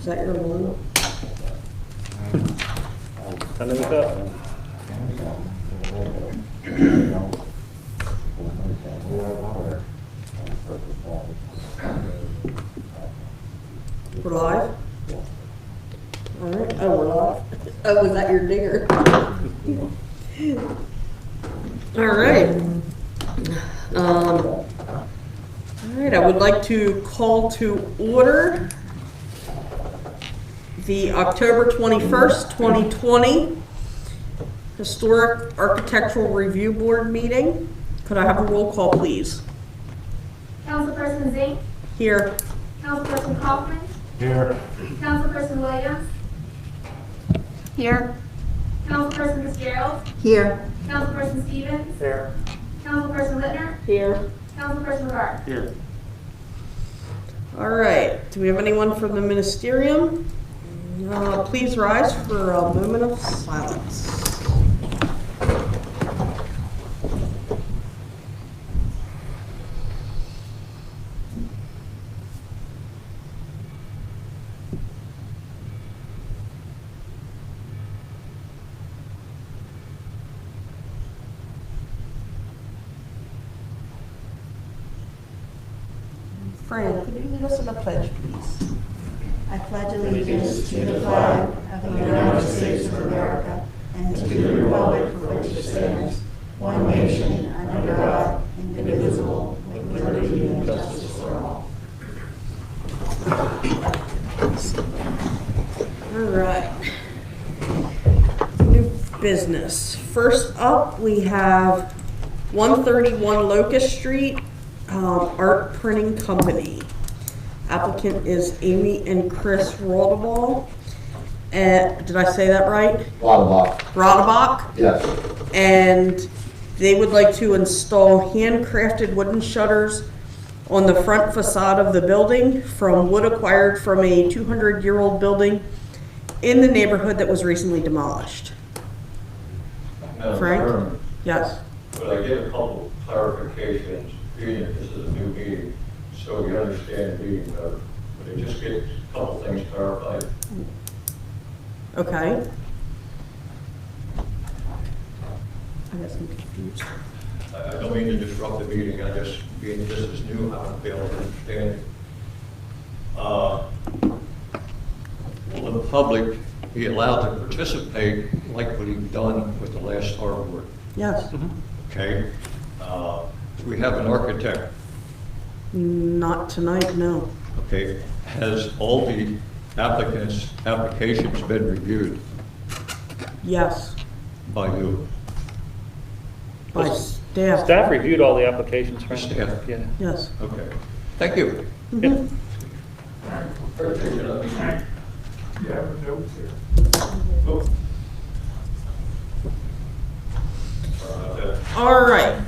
that your one? Time to look up. We're live? All right, oh, we're live. Oh, was that your digger? All right. All right, I would like to call to order the October 21st, 2020 Historic Architectural Review Board meeting. Could I have a roll call, please? Councilperson Zink, Here. Councilperson Kaufman, Here. Councilperson Williams, Here. Councilperson Fitzgerald, Here. Councilperson Stevens, Here. Councilperson Littner, Here. Councilperson Harb. Here. All right, do we have anyone from the ministerium? Please rise for a moment of silence. Fran, could you lead us in the pledge, please? I pledge allegiance to the flag of the United States of America and to the republic for which it stands, one nation, under God, indivisible, with liberty and justice for all. All right. New business. First up, we have 131 Locust Street, Art Printing Company. Applicant is Amy and Chris Rodaball. Did I say that right? Rodabach. Rodabach. Yes. And they would like to install handcrafted wooden shutters on the front facade of the building from wood acquired from a 200-year-old building in the neighborhood that was recently demolished. Frank? Yes. But I get a couple clarifications, being that this is a new meeting, so we understand the meeting better. But I just get a couple things clarified. Okay. I guess I'm confused. I don't mean to disrupt the meeting, I just, being this is new, I don't be able to understand it. Will the public be allowed to participate like what we've done with the last Harb board? Yes. Okay? We have an architect. Not tonight, no. Okay, has all the applicants' applications been reviewed Yes. by you? By staff. Staff reviewed all the applications, Frank. Staff. Yeah. Yes. Okay, thank you. Mhm. All right.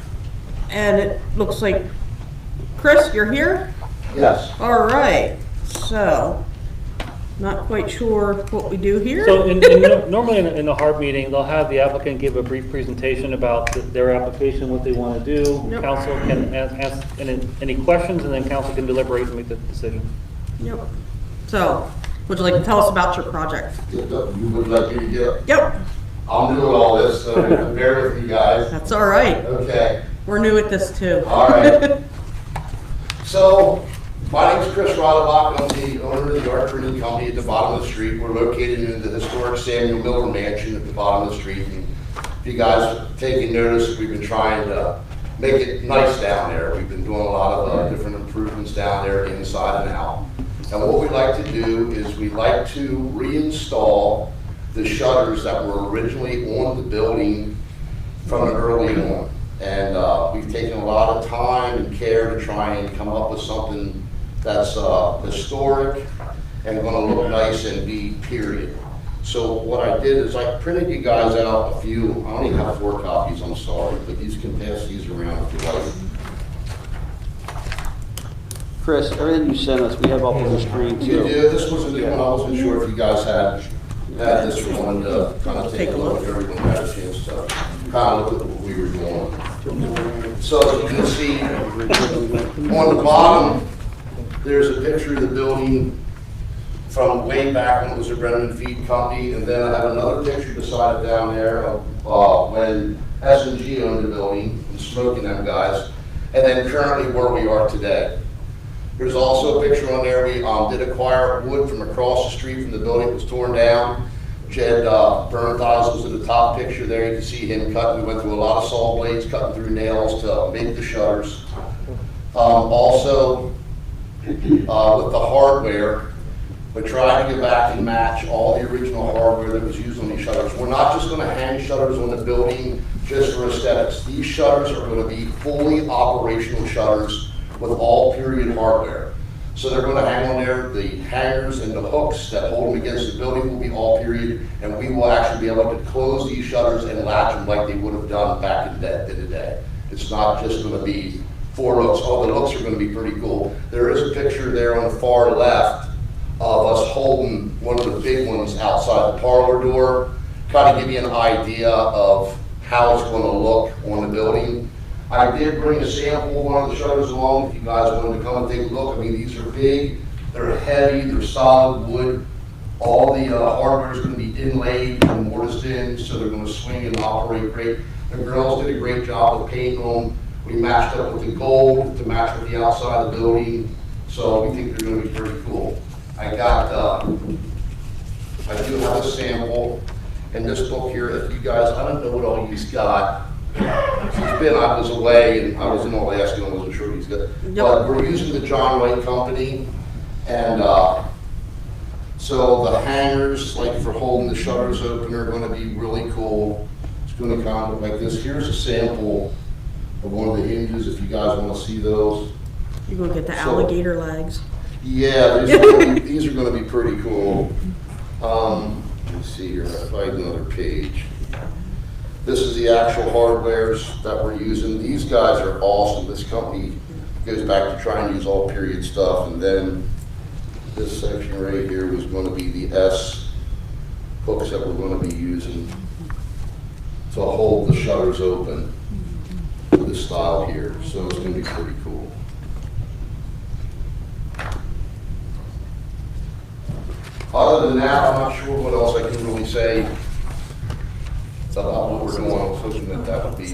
And it looks like, Chris, you're here? Yes. All right. So, not quite sure what we do here. So normally in the Harb meeting, they'll have the applicant give a brief presentation about their application, what they want to do. Yep. Council can ask any questions, and then council can deliberate and make the decision. Yep. So, would you like to tell us about your project? You would like me to get, Yep. I'm doing all this, so bear with me guys. That's all right. Okay, We're new at this too. all right. So, my name's Chris Rodabach, I'm the owner of the Art Printing Company at the bottom of the street. We're located in the historic Samuel Miller Mansion at the bottom of the street. And if you guys have taken notice, we've been trying to make it nice down there. We've been doing a lot of different improvements down there, inside and out. And what we like to do is we like to reinstall the shutters that were originally on the building from early on. And we've taken a lot of time and care to try and come up with something that's historic and going to look nice and be period. So what I did is I printed you guys out a few. I only have 4 copies, I'm sorry, but these can pass these around if you like. Chris, everything you sent us, we have up on the screen You too. did, this was a new one, I wasn't sure if you guys had this one to kind of take a look, if everyone had a chance to kind of look at what we were doing. So as you can see, on the bottom, there's a picture of the building from way back when it was a Brennan Feed Company. And then I have another picture beside it down there of when S&G owned the building, and smoking them guys. And then currently where we are today. There's also a picture on there. We did acquire wood from across the street from the building that was torn down. Jed Bernthal was in the top picture there. You can see him cutting. We went through a lot of saw blades, cutting through nails to make the shutters. Also, with the hardware, we tried to get back and match all the original hardware that was used on these shutters. We're not just going to hang shutters on the building just for aesthetics. These shutters are going to be fully operational shutters with all period hardware. So they're going to hang on there. The hangers and the hooks that hold them against the building will be all period, and we will actually be able to close these shutters and latch them like they would have done back in the day. It's not just going to be four hooks. Oh, the hooks are going to be pretty cool. There is a picture there on the far left of us holding one of the big ones outside the parlor door, kind of give you an idea of how it's going to look on the building. I did bring a sample of one of the shutters along if you guys wanted to come and take a look. I mean, these are big, they're heavy, they're solid wood. All the hardware is going to be inlaid and mortised in, so they're going to swing and operate great. The girls did a great job of painting them. We matched up with the gold to match with the outside of the building, so we think they're going to be pretty cool. I do have a sample in this book here. If you guys, I don't know what all you've got. I was away and I was in Alaska and I wasn't sure he's got. But we're using the John White Company, and so the hangers, like for holding the shutters open, are going to be really cool. It's going to kind of look like this. Here's a sample of one of the hinges if you guys want to see those. You're going to get the alligator legs. Yeah, these are going to be pretty cool. Let me see here, I'll find another page. This is the actual hardwares that we're using. These guys are awesome. This company goes back to trying to use all period stuff. And then this section right here was going to be the S hooks that we're going to be using to hold the shutters open with this style here. So it's going to be pretty cool. Other than that, I'm not sure what else I can really say about what we're doing. I was hoping that that would be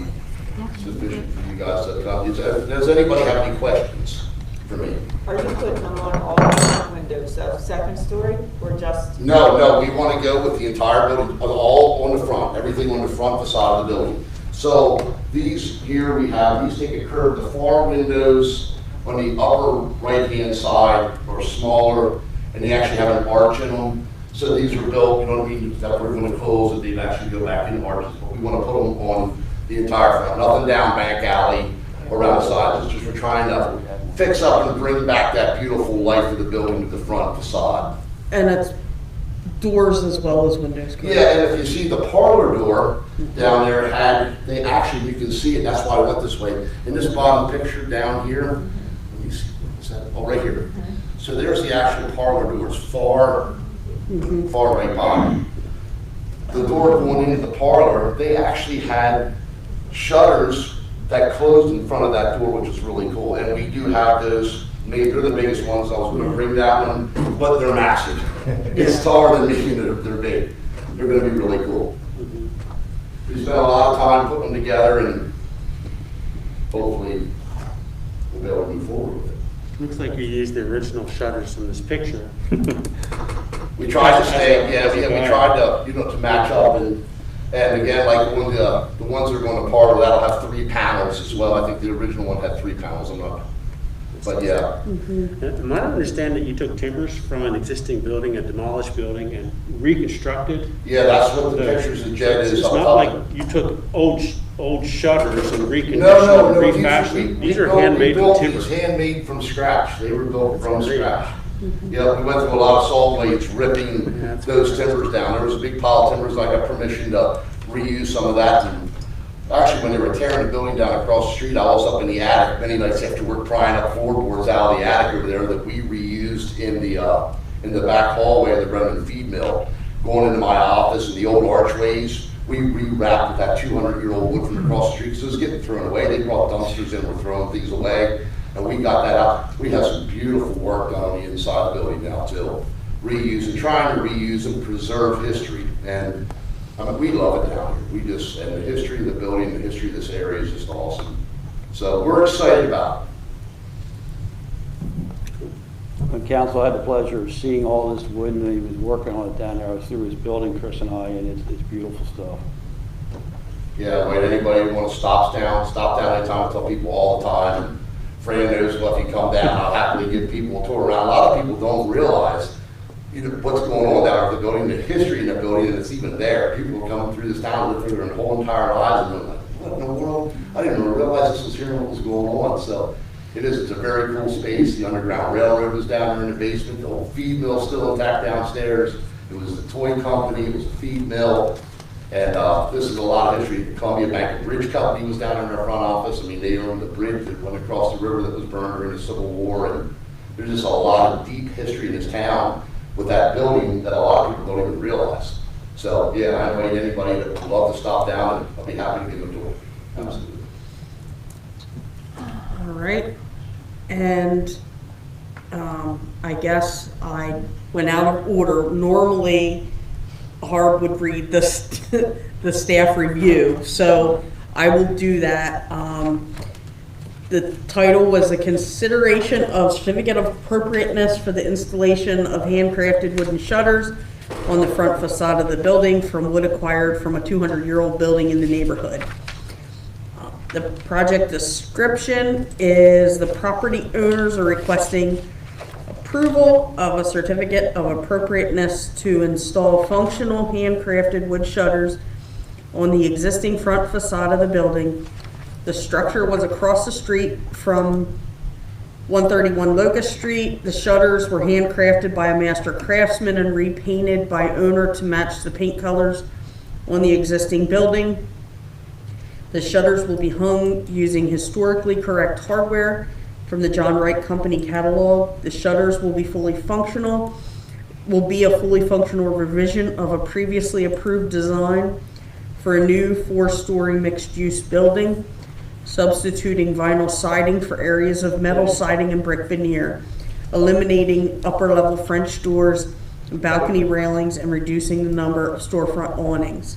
sufficient for you guys. Does anybody have any questions for me? Are you putting them on all the windows, so second story, or just? No, we want to go with the entire building, all on the front, everything on the front facade of the building. So these here we have, these take a curve. The far windows on the upper right-hand side are smaller, and they actually have an arch in them. So these are built, you know what I mean, that we're going to close, and they'd actually go back into arches. But we want to put them on the entire front, nothing down back alley around the sides. It's just we're trying to fix up and bring back that beautiful life of the building to the front facade. And it's doors as well as windows. Correct? Yeah, and if you see the parlor door down there they actually, you can see it, that's why I went this way. In this bottom picture down here, let me see, what's that? Oh, right here. So there's the actual parlor doors, far right behind. The door going into the parlor, they actually had shutters that closed in front of that door, which is really cool. And we do have those made. They're the biggest ones. I was going to bring that one, but they're massive. It's taller than me, and they're big. They're going to be really cool. We spent a lot of time putting them together, and hopefully we'll be able to move forward with it. Looks like you used the original shutters from this picture. We tried to stay, we tried to, to match up, and again, like when the ones that are going to parlor, that'll have 3 panels as well. I think the original one had 3 panels, I'm not, but yeah. Am I to understand that you took timbers from an existing building, a demolished building, and reconstructed? Yeah, that's what the pictures that Jed is. It's not like you took old shutters and reconditioned No, and refashioned. These are handmade from timber. These handmade from scratch. They were built from scratch. Yeah, we went through a lot of saw blades ripping those timbers down. There was a big pile of timbers. I got permission to reuse some of that. And actually, when they were tearing the building down across the street, I was up in the attic many nights after work prying up floorboards out of the attic over there that we reused in the back hallway of the Brennan feed mill. Going into my office and the old archways, we rewrapped with that 200-year-old wood from across the street because it was getting thrown away. They brought dumpsters in, were throwing things away. And we got that out. We have some beautiful work done on the inside of the building now too. reuse and trying to reuse and preserve history. And I mean, we love it down here. We just, and the history of the building, the history of this area is just awesome. So we're excited about it. When council had the pleasure of seeing all this wood and he was working on it down there, I was through his building, Chris and I, and it's beautiful stuff. Yeah, when anybody who wants to stop down anytime. I tell people all the time. And Fran knows what, if you come down, I'll happily give people a tour around. A lot of people don't realize, you know, what's going on down at the building, the history in the building, and it's even there. People are coming through this town, live through their whole entire lives, and they're like, what in the world? I didn't even realize this was here and what was going on. So it's a very cool space. The Underground Railroad was down there in the basement. The whole feed mill's still intact downstairs. It was a toy company. It was a feed mill. And this is a lot of history. The Columbia Bank and Bridge Company was down in their front office. I mean, they owned the bridge that went across the river that was burned during the Civil War. And there's just a lot of deep history in this town with that building that a lot of people don't even realize. So, yeah, I invite anybody that would love to stop down, and I'll be happy to give them a tour. Absolutely. All right. And I guess I went out of order. Normally, Harb would read the staff review, so I will do that. The title was a consideration of certificate of appropriateness for the installation of handcrafted wooden shutters on the front facade of the building from wood acquired from a 200-year-old building in the neighborhood. The project description is the property owners are requesting approval of a certificate of appropriateness to install functional handcrafted wood shutters on the existing front facade of the building. The structure was across the street from 131 Locust Street. The shutters were handcrafted by a master craftsman and repainted by owner to match the paint colors on the existing building. The shutters will be hung using historically correct hardware from the John Wright Company catalog. The shutters will be a fully functional revision of a previously approved design for a new 4-story mixed-use building, substituting vinyl siding for areas of metal siding and brick veneer, eliminating upper-level French doors, balcony railings, and reducing the number of storefront awnings.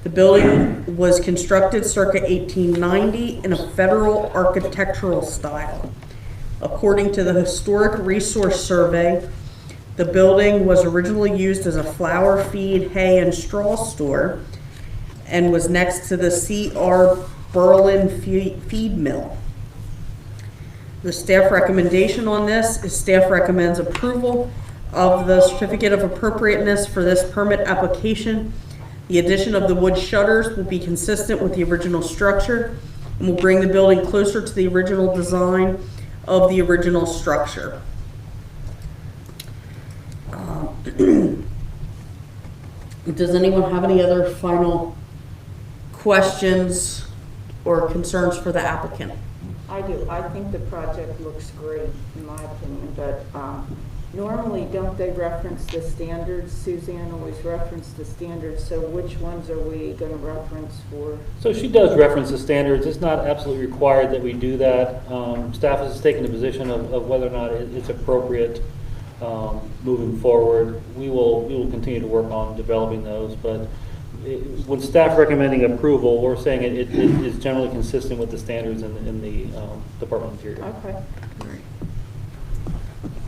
The building was constructed circa 1890 in a federal architectural style. According to the Historic Resource Survey, the building was originally used as a flour, feed, hay, and straw store and was next to the C.R. Berlin feed mill. The staff recommendation on this is staff recommends approval of the certificate of appropriateness for this permit application. The addition of the wood shutters will be consistent with the original structure and will bring the building closer to the original design of the original structure. Does anyone have any other final questions or concerns for the applicant? I do. I think the project looks great, in my opinion, but normally don't they reference the standards? Suzanne always referenced the standards, so which ones are we going to reference for? So she does reference the standards. It's not absolutely required that we do that. Staff has taken the position of whether or not it's appropriate moving forward. We will continue to work on developing those, but with staff recommending approval, we're saying it is generally consistent with the standards in the Department of Interior. Okay.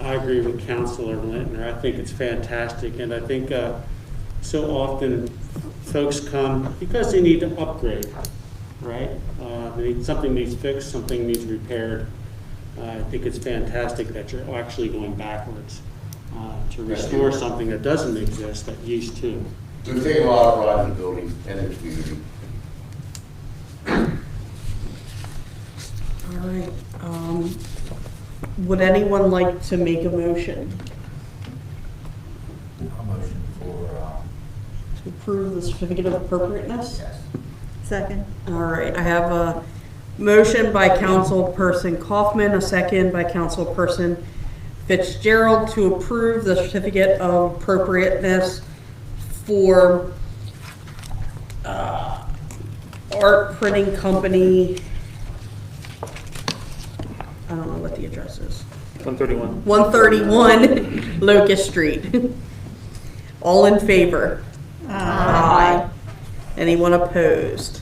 I agree with Councilor Lintner. I think it's fantastic, and I think so often folks come because they need to upgrade, right? Something needs fixed, something needs repaired. I think it's fantastic that you're actually going backwards to restore something that doesn't exist that used to. We've taken a lot of pride in the building and the community. All right. Would anyone like to make a motion A motion for, to approve the certificate of appropriateness? yes. Second. All right, I have a motion by Councilperson Kaufman, a second by Councilperson Fitzgerald to approve the certificate of appropriateness for Art Printing Company. I don't know what the address is. 131. 131 Locust Street. All in favor? Aye. Anyone opposed?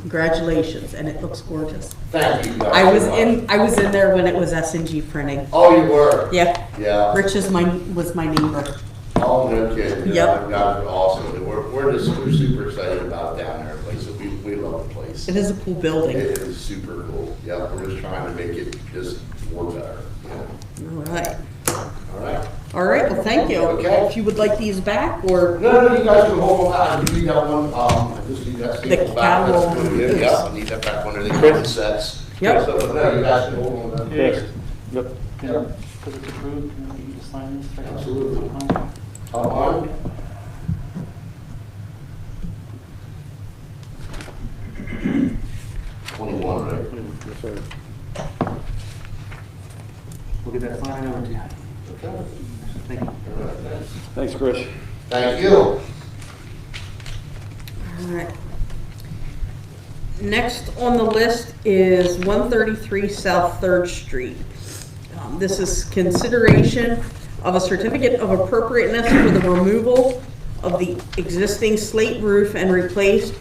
Congratulations, and it looks gorgeous. Thank you guys. I was so much. I was in there when it was S&G printing. Oh, you were? Yeah. Yeah. Rich was my neighbor. Oh, no kidding. Yep. Yeah, you guys are awesome. We're super excited about down there, place. We love the place. It is a cool building. It is super cool. Yeah, we're just trying to make it just more better. Yeah. All right. All right. All right, well, thank you. Okay. If you would like these back, or No, you guys can hold on. I do need that one. I just need that The staple back. That's catalog. good. Yeah, I need that back when they come in sets. Yep. So, no, you guys can hold on. to that. Yes. Yep. Yep. Because it's approved, you just sign this. right? Absolutely. On. 21, right? Yes, sir. We'll get that signed over to you. Okay. Thank you. All right, thanks. Thanks, Chris. Thank you. all right. Next on the list is 133 South 3rd Street. This is consideration of a certificate of appropriateness for the removal of the existing slate roof and replaced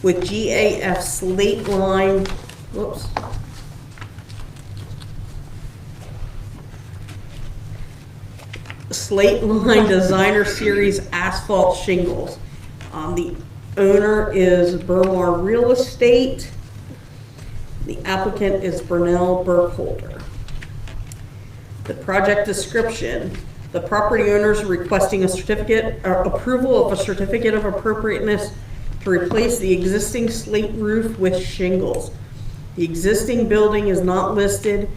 with GAF slate line, whoops. Slate line designer series asphalt shingles. The owner is Burmar Real Estate. The applicant is Burnell Burkholder. The project description, the property owners are requesting a certificate, or approval of a certificate of appropriateness to replace the existing slate roof with shingles. The existing building is not listed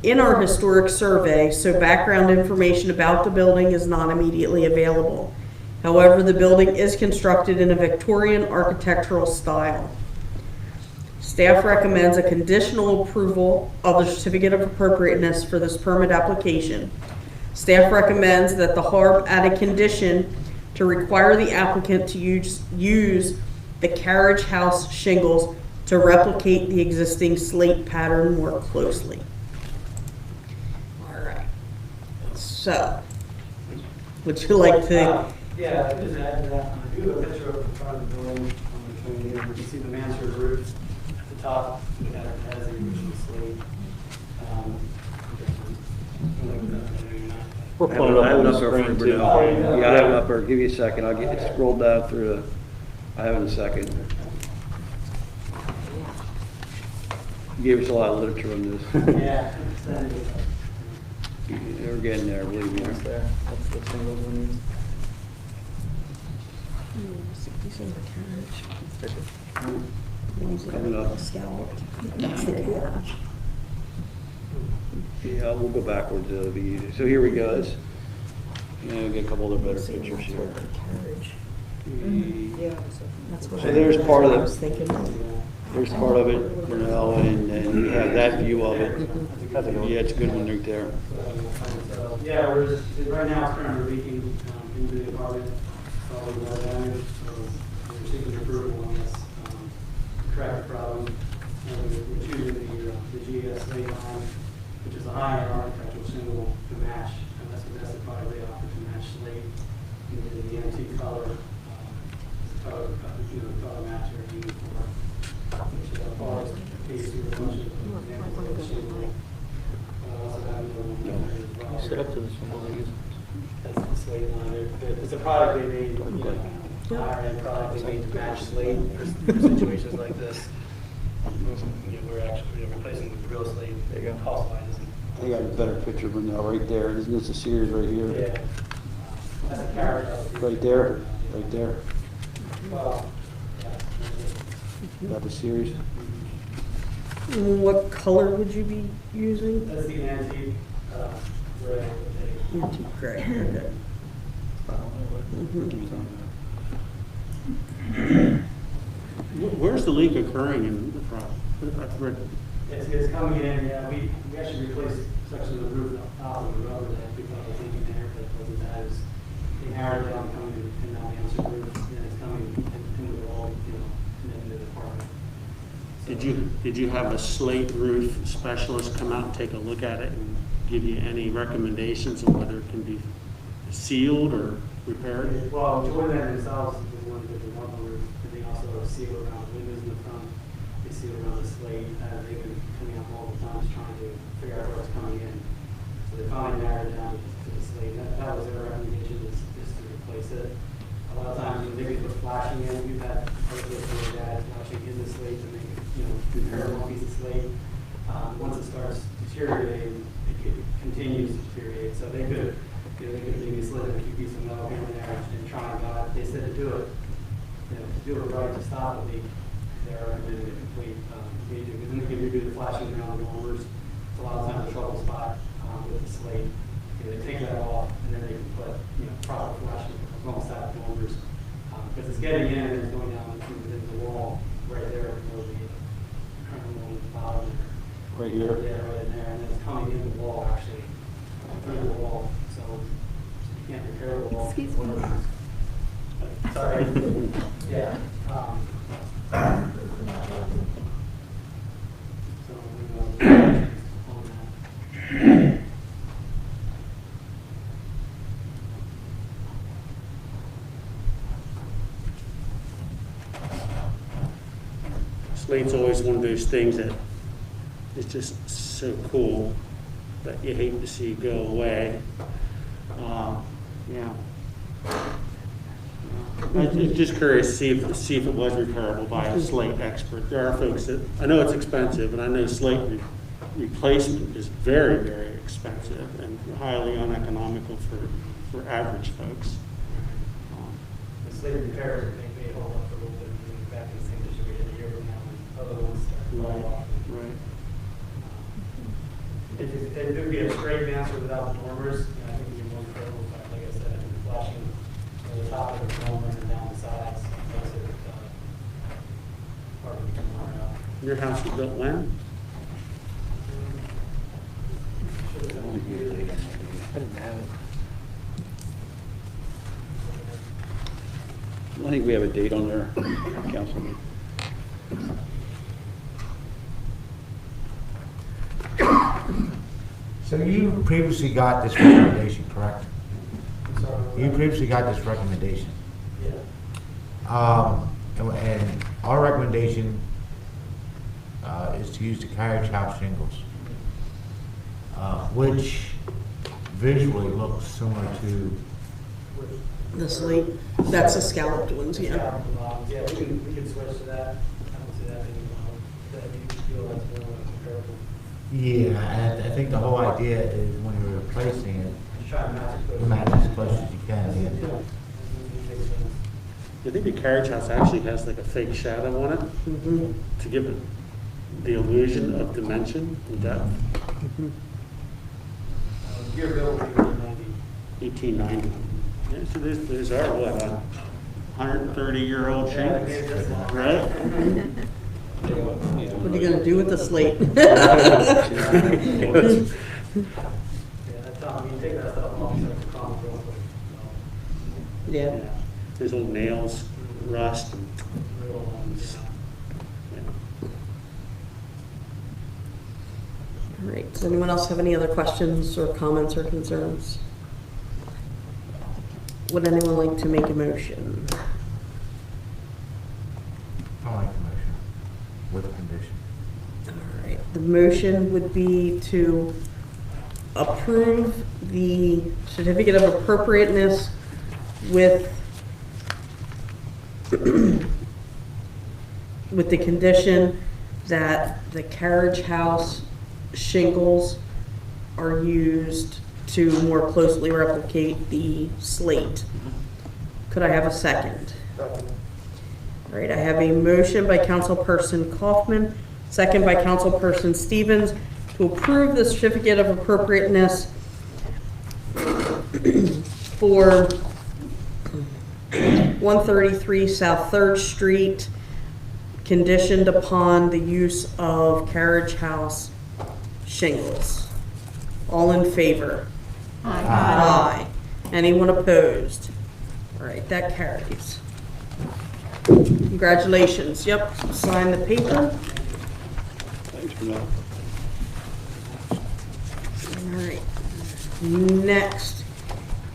in our historic survey, so background information about the building is not immediately available. However, the building is constructed in a Victorian architectural style. Staff recommends a conditional approval of the certificate of appropriateness for this permit application. Staff recommends that the Harb add a condition to require the applicant to use the carriage house shingles to replicate the existing slate pattern more closely. All right. So, would you like to? Yeah, just add to that, I do have a picture of the front of the building on the community, and you can see the mansard roof at the top, that has the original slate. We're pulling it I have up it on up the there for screen you, too. Burnell. Yeah, I have it up there. Give you a second. I'll get it scrolled down through the, I have it in a second. You gave us a lot of literature on this. Yeah. We're getting there, believe me. That's there. That's the single one. Coming up. That's the carriage. Yeah, we'll go backwards. It'll be easy. So here we go. This, we'll get a couple other better pictures here. That's what So there's part of I the- was thinking. There's part of it, Burnell, and we have that view of it. Yeah, it's a good one right there. Yeah, we're just, right now it's currently leaking into the apartment, probably more damage, so we're seeking approval on this, correct the problem. And we're choosing the GS slate line, which is a high-end architectural shingle to match, and that's the product they offer to match slate in the antique color, color match or uniform. Which is a forest piece with a bunch of examples of shingle. Also have another one there as well. Set up to this one. That's the slate line. It's a product they made, higher end product they made to match slate for situations like this. We're actually replacing with real slate. There you go. Cost wise isn't. I got a better picture of Burnell right there. Isn't this a series right here? Yeah. That's a carriage. Right there, right there. Well, Got the series. What color would you be using? that's the antique, gray. Antique gray. Okay. Where's the leak occurring in the front? I've read- It's coming in, yeah, we actually replaced section of the roof top of the rubber that we thought was leaking there, but wasn't that, is inherited down coming in now the answer roof, and it's coming into the wall, into the apartment. Did you have a slate roof specialist come out and take a look at it and give you any recommendations on whether it can be sealed or repaired? Well, Joyland themselves is the one that did the one roof, and they also seal around the windows in the front. They seal around the slate. They've been coming up all the time trying to figure out what's coming in. So they finally narrowed it down to the slate. That was their recommendation, is to replace it. A lot of times when they put flashing in, we've had places where guys flashing in the slate to make it, repair one piece of slate. Once it starts deteriorating, it continues to deteriorate. So they could maybe slid in a few pieces of metal here and there and try and got it. They said to do it, to do it right, to stop the leak, they're recommending a complete redo. Because then they can redo the flashing around the dormers. It's a lot of times a trouble spot with the slate. They take that off and then they can put proper flashing almost out of dormers. Because it's getting in and it's going down within the wall right there below the current wall at the bottom there. Right here? Yeah, right in there. And then it's coming in the wall actually, through the wall. So you can't repair the wall. Excuse me. Sorry. Yeah. So we on that. Slate's always one of those things that is just so cool that you hate to see go away. Yeah. I'm just curious to see if it was repairable by a slate expert. There are folks that, I know it's expensive, and I know slate replacement is very, very expensive and highly uneconomical for average folks. The slate repairs, I think, may hold up for a little bit and then back in the same issue we had a year from now when other ones start to fall off. Right. It would be a straight answer without the dormers. I think it'd be more incredible, but like I said, flashing over the top of the dormers and down the sides makes it hard to come around. Your house was built when? I think we have a date on there, Councilman. So you previously got this recommendation, correct? Sorry. You previously got this recommendation. Yeah. And our recommendation is to use the carriage house shingles, which visually looks similar to, The slate, that's the scalloped ones, yeah. Yeah, we can switch to that. I don't see that being, that you feel that's more comparable. yeah, and I think the whole idea is when you're replacing it, Just try to match it. match as close as you can. Yeah. I think the carriage house actually has like a fake shadow on it to give it the illusion of dimension and depth. Your bill will be 90. 1890. Yeah, so there's our, what, 130-year-old shingles, right? What are you gonna do with the slate? Yeah, that's, you take that stuff off, so it's common real quick. Yeah. Yeah. There's old nails, rust. Real, Yeah. All right, does anyone else have any other questions or comments or concerns? Would anyone like to make a motion? I like the motion with a condition. All right, the motion would be to approve the certificate of appropriateness with with the condition that the carriage house shingles are used to more closely replicate the slate. Could I have a second? All right, I have a motion by Councilperson Kaufman, second by Councilperson Stevens, to approve the certificate of appropriateness for 133 South 3rd Street, conditioned upon the use of carriage house shingles. All in favor? Aye. Anyone opposed? All right, that carries. Congratulations. Yep, sign the paper. No. All right. Next,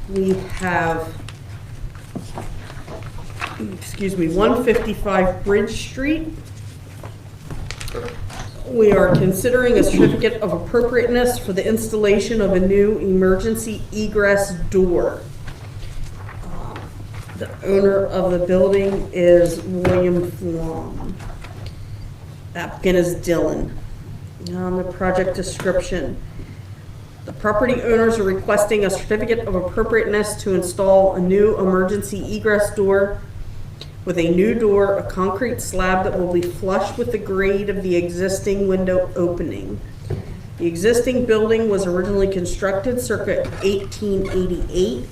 we have, 155 Bridge Street. We are considering a certificate of appropriateness for the installation of a new emergency egress door. The owner of the building is William Flom. Applicant is Dylan. The project description. The property owners are requesting a certificate of appropriateness to install a new emergency egress door with a new door, a concrete slab that will be flush with the grade of the existing window opening. The existing building was originally constructed circa 1888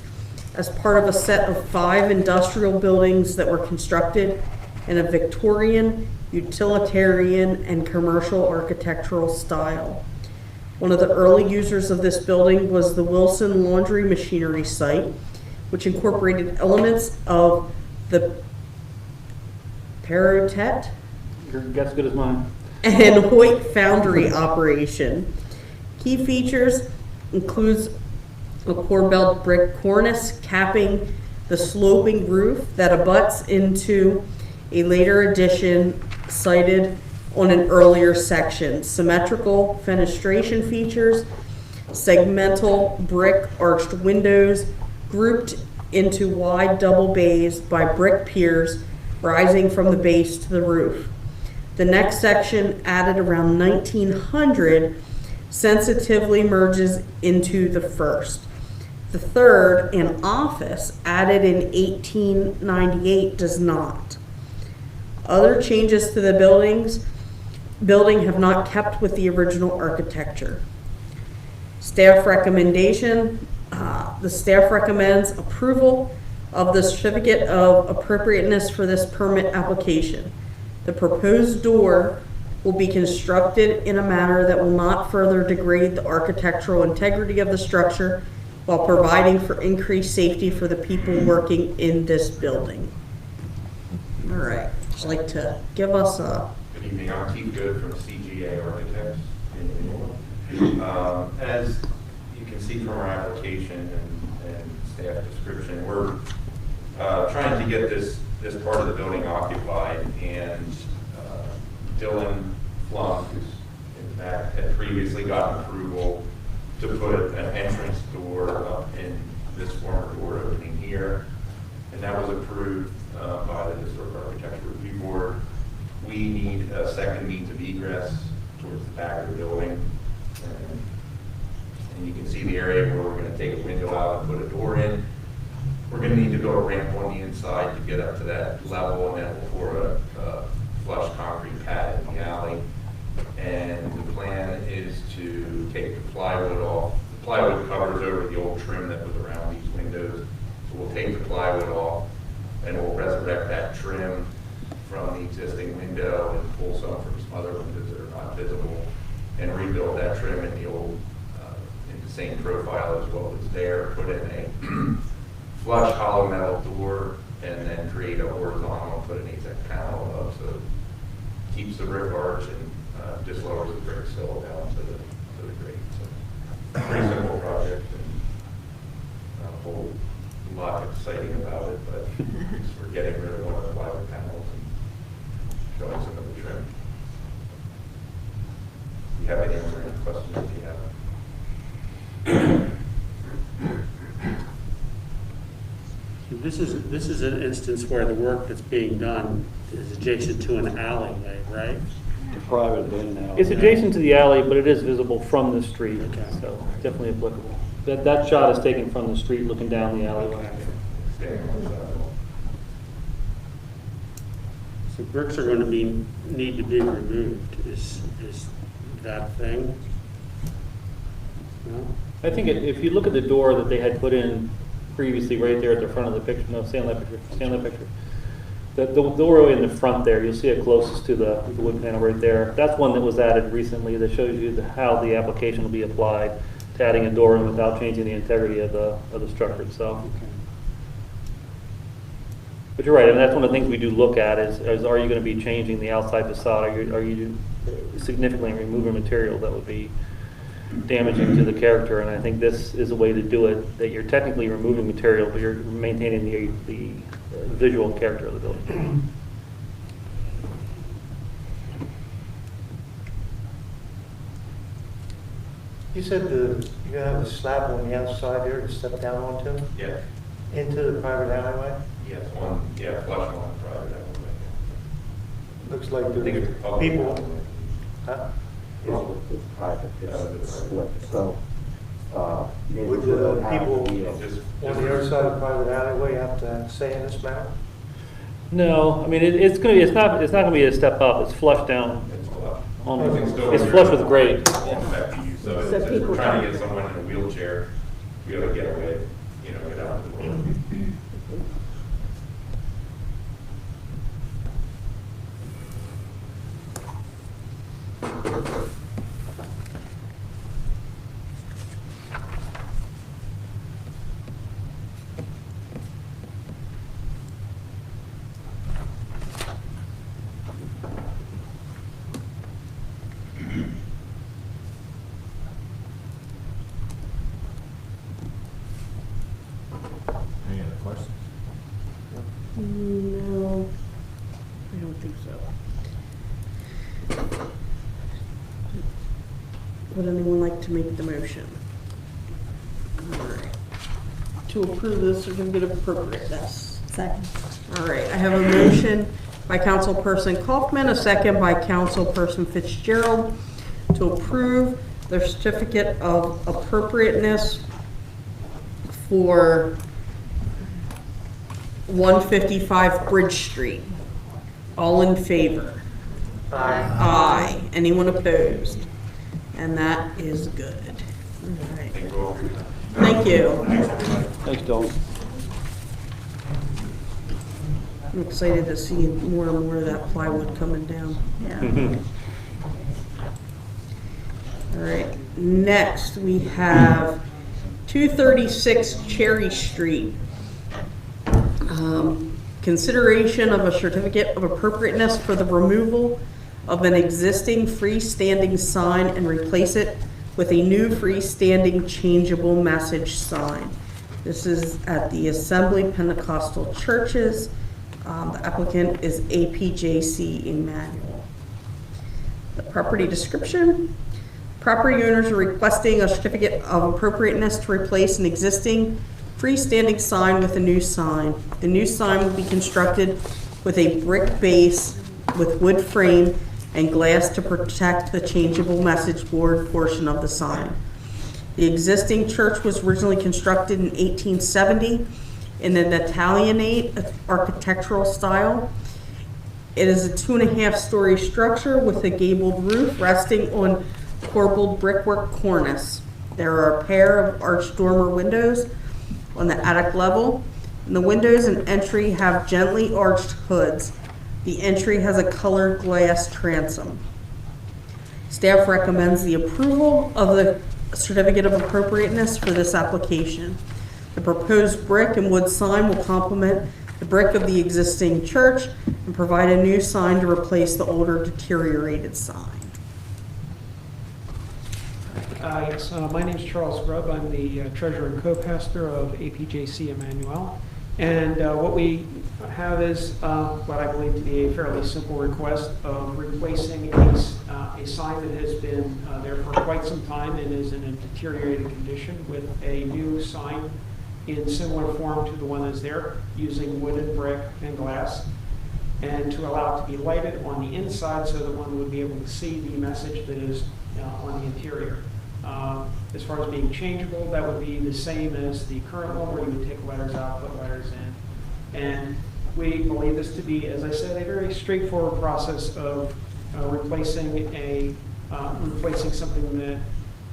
as part of a set of 5 industrial buildings that were constructed in a Victorian, utilitarian, and commercial architectural style. One of the early users of this building was the Wilson Laundry Machinery site, which incorporated elements of the Perrotet Your guess as good as mine. and Hoyt foundry operation. Key features includes a core-belt brick cornice capping the sloping roof that abuts into a later addition cited on an earlier section. Symmetrical fenestration features, segmental brick arched windows grouped into wide double bays by brick piers rising from the base to the roof. The next section, added around 1900, sensitively merges into the first. The third, an office, added in 1898, does not. Other changes to the building have not kept with the original architecture. Staff recommendation, the staff recommends approval of the certificate of appropriateness for this permit application. The proposed door will be constructed in a manner that will not further degrade the architectural integrity of the structure while providing for increased safety for the people working in this building. All right, would you like to give us a... Good evening, I'm Keith Good from CGA Architects in Illinois. As you can see from our application and staff description, we're trying to get this part of the building occupied, and Dylan Flunk, who's in the back, had previously gotten approval to put an entrance door up in this former door opening here, and that was approved by the Historic Architecture Review Board. We need a second means of egress towards the back of the building, and you can see the area where we're going to take a window out and put a door in. We're going to need to build a ramp on the inside to get up to that level, and then we'll pour a flush concrete pad in the alley. And the plan is to take the plywood off. The plywood covers over the old trim that was around these windows. So we'll take the plywood off, and we'll resurrect that trim from the existing window and pull some from some other windows that are not visible, and rebuild that trim in the old, in the same profile as what was there. Put in a flush hollow metal door, and then create a horizontal, put an AZEK panel up, so it keeps the brick arch and just lowers the brick sill down to the grade. So pretty simple project, and not a whole lot exciting about it, but we're getting rid of one of the plywood panels and showing some of the trim. You have any other questions if you have? This is an instance where the work that's being done is adjacent to an alleyway, right? The private abandoned alley. It's adjacent to the alley, but it is visible from the street, Okay. so definitely applicable. That shot is taken from the street looking down the alleyway. So bricks are going to need to be removed. Is that thing? No? I think if you look at the door that they had put in previously, right there at the front of the picture, no, stay on that picture. The door in the front there, you'll see it closest to the wood panel right there. That's one that was added recently that shows you how the application will be applied to adding a door in without changing the integrity of the structure itself. Okay. But you're right, and that's one of the things we do look at is are you going to be changing the outside facade? Are you significantly removing material that would be damaging to the character, and I think this is a way to do it, that you're technically removing material, but you're maintaining the visual character of the building. You said you're gonna have a slab on the outside there to step down onto, Yeah, into the private alleyway? yes, flush on the private alleyway. Looks like I think it's there's a public people. alleyway. Huh? It's private, it's split, so, Would the people Just- on the other side of the private alleyway have to say in this matter? No, I mean, it's not gonna be a step up, it's flush down. It's flush. On, it's flush with grade. Back to you, so So if people we're trying to can- get someone in a wheelchair, we gotta get away, get out of the road. Any other questions? No, I don't think so. Would anyone like to make the motion? All right. To approve the certificate of appropriateness. Second. All right, I have a motion by Councilperson Kaufman, a second by Councilperson Fitzgerald to approve the certificate of appropriateness for 155 Bridge Street. All in favor? Aye. Anyone opposed? And that is good. All right. Thank you all for your time. Thank you. Thanks, Dylan. I'm excited to see more and more of that plywood coming down. Yeah. All right, next we have 236 Cherry Street. Consideration of a certificate of appropriateness for the removal of an existing freestanding sign and replace it with a new freestanding changeable message sign. This is at the Assembly Pentecostal Churches. The applicant is APJC Emmanuel. The property description. Property owners are requesting a certificate of appropriateness to replace an existing freestanding sign with a new sign. The new sign will be constructed with a brick base with wood frame and glass to protect the changeable message board portion of the sign. The existing church was originally constructed in 1870 in an Italianate architectural style. It is a 2.5-story structure with a gabled roof resting on corbelled brickwork cornice. There are a pair of arched dormer windows on the attic level, and the windows and entry have gently arched hoods. The entry has a colored glass transom. Staff recommends the approval of the certificate of appropriateness for this application. The proposed brick and wood sign will complement the brick of the existing church and provide a new sign to replace the older deteriorated sign. Yes, my name is Charles Grubb. I'm the treasurer and co-pastor of APJC Emmanuel. And what we have is what I believe to be a fairly simple request of replacing a sign that has been there for quite some time and is in a deteriorated condition with a new sign in similar form to the one that's there, using wood and brick and glass, and to allow it to be lighted on the inside so that one would be able to see the message that is on the interior. As far as being changeable, that would be the same as the current one where you would take letters out, put letters in. And we believe this to be, as I said, a very straightforward process of replacing something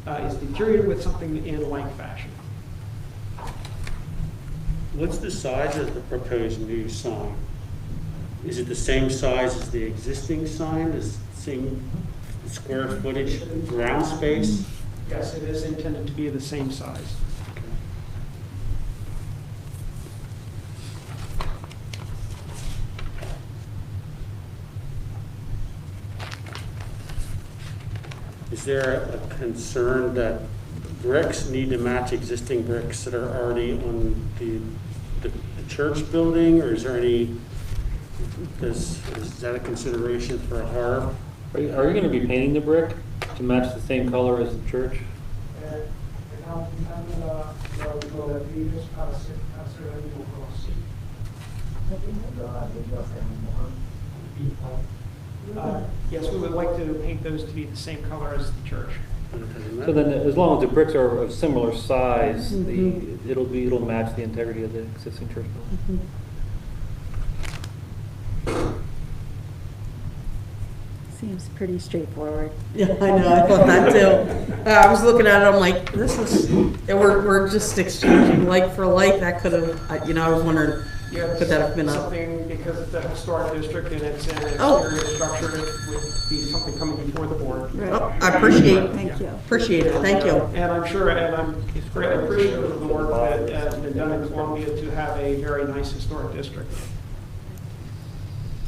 that is deteriorated with something in like fashion. What's the size of the proposed new sign? Is it the same size as the existing sign, the same square footage, ground space? Yes, it is intended to be the same size. is there a concern that bricks need to match existing bricks that are already on the church building, or is there any, is that a consideration for a Harb? Are you going to be painting the brick to match the same color as the church? Yes, we would like to paint those to be the same color as the church. So then, as long as the bricks are of similar size, it'll match the integrity of the existing church building. Seems pretty straightforward. Yeah, I know, I thought that too. I was looking at it, I'm like, this is, and we're just exchanging like for like, that could have, I was wondering, Yeah, could that have been a, something, because it's a historic district and it's an Oh. exterior structure, it would be something coming before the board. oh, I appreciate, Thank you. appreciate it, thank you. And I'm sure, and I'm greatly appreciative of the work that has been done in Columbia to have a very nice historic district.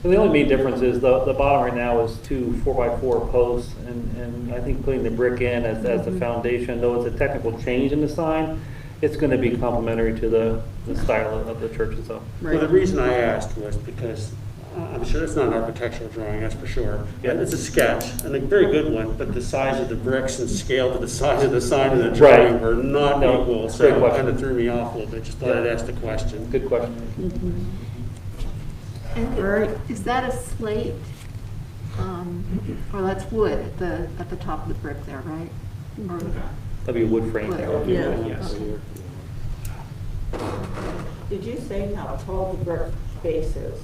So the only main difference is the bottom right now is 2 4x4 posts, and I think putting the brick in as the foundation, though it's a technical change in the sign, it's going to be complementary to the style of the church itself. Well, the reason I asked was because I'm sure it's not an architectural drawing, that's for sure. Yeah. It's a sketch, and a very good one, but the size of the bricks and scale to the size of the sign and the drawing Right. were not No, equal, great so it question. kind of threw me off a little bit. Just thought I'd ask the question. Good question. And Right. is that a slate? Or that's wood at the top of the brick there, right? Or- That'd be a wood frame. Wood. Yeah. Yes. Did you say how tall the brick base is?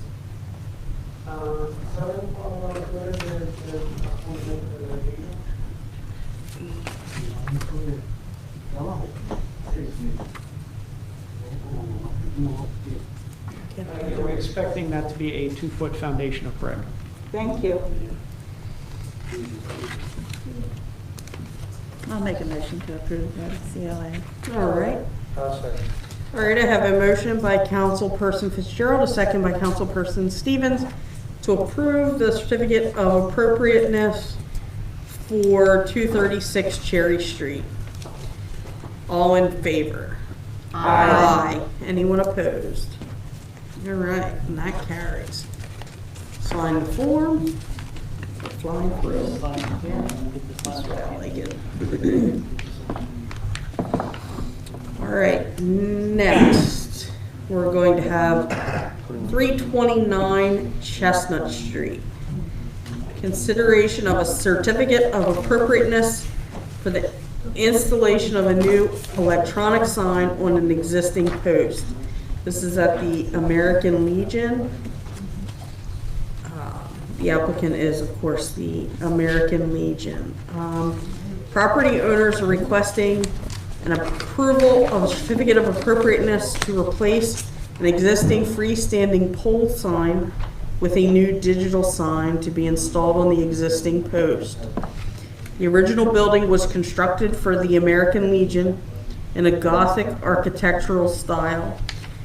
We're expecting that to be a 2-foot foundation of brick. Thank you. I'll make a motion to approve that CLA. All right. I'll second. All right, I have a motion by Councilperson Fitzgerald, a second by Councilperson Stevens, to approve the certificate of appropriateness for 236 Cherry Street. All in favor? Aye. Anyone opposed? All right, and that carries. Sign the form. Flying through. That's what I like it. All right, next, we're going to have 329 Chestnut Street. Consideration of a certificate of appropriateness for the installation of a new electronic sign on an existing post. This is at the American Legion. The applicant is, of course, the American Legion. Property owners are requesting an approval of a certificate of appropriateness to replace an existing freestanding pole sign with a new digital sign to be installed on the existing post. The original building was constructed for the American Legion in a Gothic architectural style.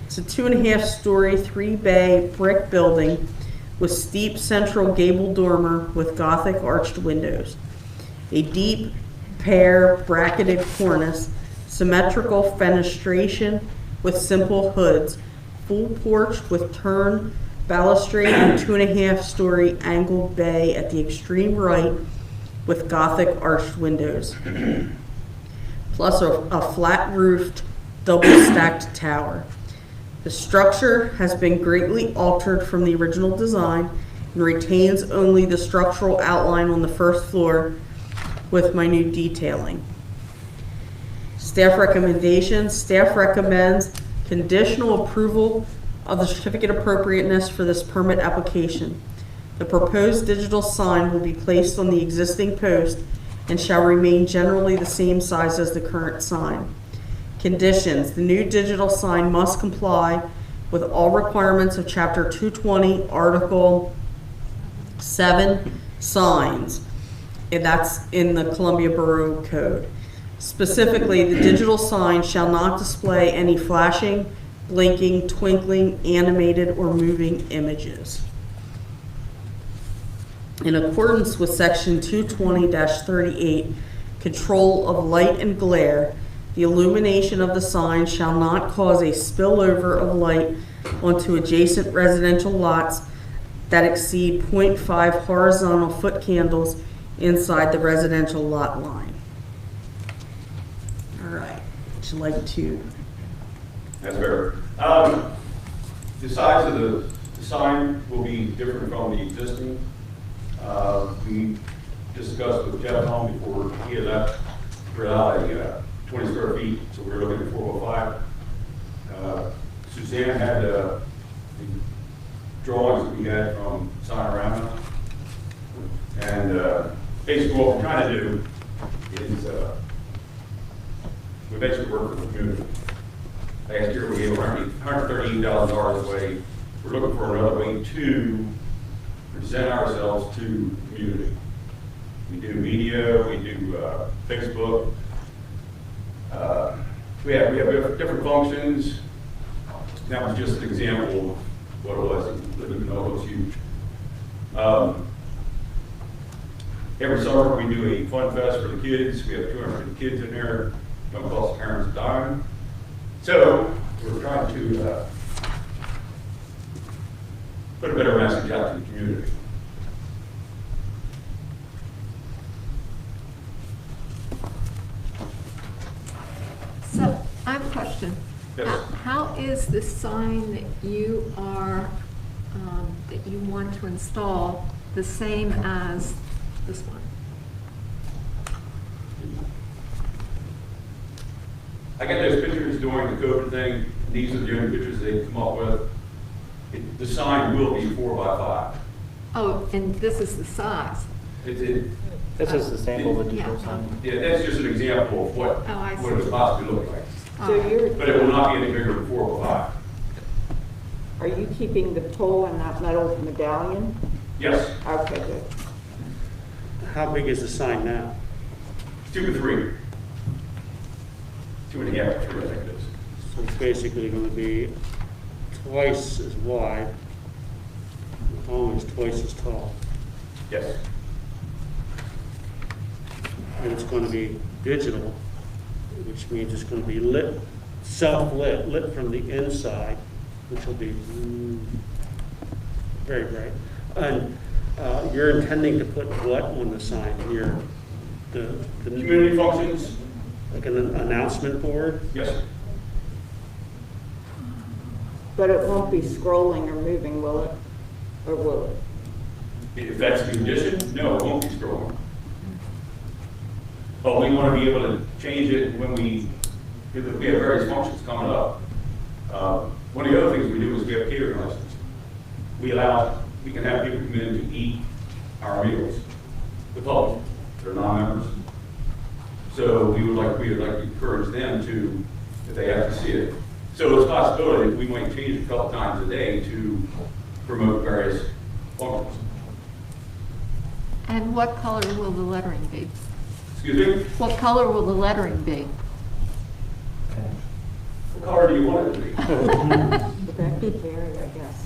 It's a 2.5-story, 3-bay brick building with steep central gable dormer with Gothic arched windows, a deep pear bracketed cornice, symmetrical fenestration with simple hoods, full porch with turned balustrade and 2.5-story angled bay at the extreme right with Gothic arched windows, plus a flat-roofed, double-stacked tower. The structure has been greatly altered from the original design and retains only the structural outline on the first floor with minute detailing. Staff recommendations. Staff recommends conditional approval of the certificate of appropriateness for this permit application. The proposed digital sign will be placed on the existing post and shall remain generally the same size as the current sign. Conditions. The new digital sign must comply with all requirements of Chapter 220, Article 7, signs. And that's in the Columbia Borough Code. Specifically, the digital sign shall not display any flashing, blinking, twinkling, animated, or moving images. In accordance with section 220-38, control of light and glare, the illumination of the sign shall not cause a spillover of light onto adjacent residential lots that exceed 0.5 horizontal foot candles inside the residential lot line. All right, would you like to? That's fair. The size of the sign will be different from the existing. We discussed with Jeff home before he had left, we're out at 20 square feet, so we're looking at 405. Suzanne had the drawings that we had from Signorama. And basically what we're trying to do is we basically work with the community. Last year we gave $138,000 away. We're looking for another way to present ourselves to the community. We do media, we do Facebook. We have different functions. That was just an example of what it was. Even though it was huge. Every summer we do a fun fest for the kids. We have 250 kids in there. Don't cost the parents a dime. So we're trying to put a better message out to the community. So I have a question. Yes. How is the sign that you are that you want to install the same as this one? I got those pictures during the COVID thing. These are the only pictures they come up with. The sign will be 4 by 5. Oh, and this is the size. This is the sample of the digital sign. Yeah, that's just an example of what it would possibly look like. So you're, But it will not be any bigger than 4 by 5. are you keeping the pole and that metal medallion? Yes. Okay, good. How big is the sign now? 2 to 3. 2.5 to 3, I think it is. So it's basically going to be twice as wide, almost twice as tall. Yes. And it's going to be digital, which means it's going to be lit, self-lit, lit from the inside, which will be very bright. And you're intending to put what on the sign here? The Community functions? Like an announcement board? Yes, sir. But it won't be scrolling or moving, will it? Or will it? If that's the condition, no, it won't be scrolling. But we want to be able to change it when because we have various functions coming up. One of the other things we do is we have catering license. We can have people come in to eat our meals, the public, they're non-members. So we would like to encourage them to, if they have to see it. So it's a possibility that we might change it a couple times a day to promote various functions. And what color will the lettering be? Excuse me? What color will the lettering be? What color do you want it to be? Would that be very, I guess?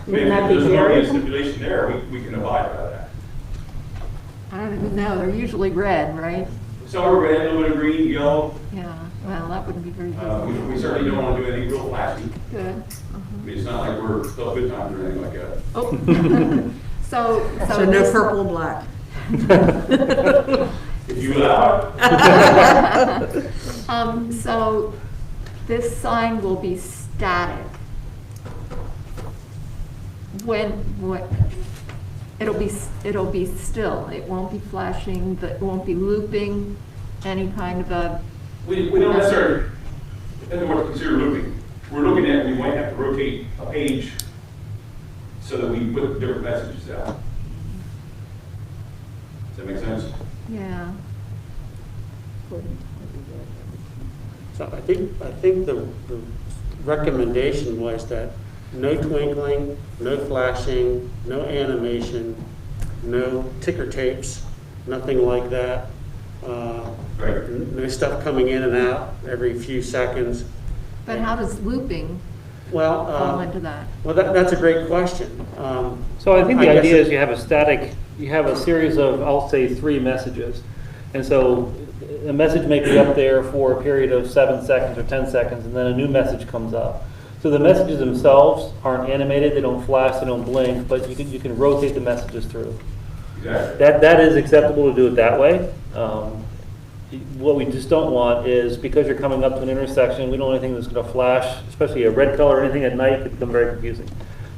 Maybe that be there's a variable? stipulation there, we can abide by that. I don't even know. They're usually red, right? Some are red, a little bit of green, yellow. Yeah. Well, that wouldn't be very good. We certainly don't want to do anything real flashy. Good. I mean, it's not like we're still good times or anything like that. Oh. So So no this- purple and black. If you allow it. So this sign will be static. What? It'll be still. It won't be flashing. It won't be looping. Any kind of a. We don't necessarily, depending on what to consider looping. We're looking at, we might have to rotate a page so that we put different messages out. Does that make sense? Yeah. So I think the recommendation was that no twinkling, no flashing, no animation, no ticker tapes, nothing like that. Right. No stuff coming in and out every few seconds. But how does looping Well, fall into that? well, that's a great question. So I think the I guess idea it- is you have a static, you have a series of, I'll say, 3 messages. And so a message may be up there for a period of 7 seconds or 10 seconds, and then a new message comes up. So the messages themselves aren't animated, they don't flash, they don't blink, but you can rotate the messages through. Exactly. That is acceptable to do it that way. What we just don't want is, because you're coming up to an intersection, we don't want anything that's going to flash, especially a red color or anything at night, could become very confusing.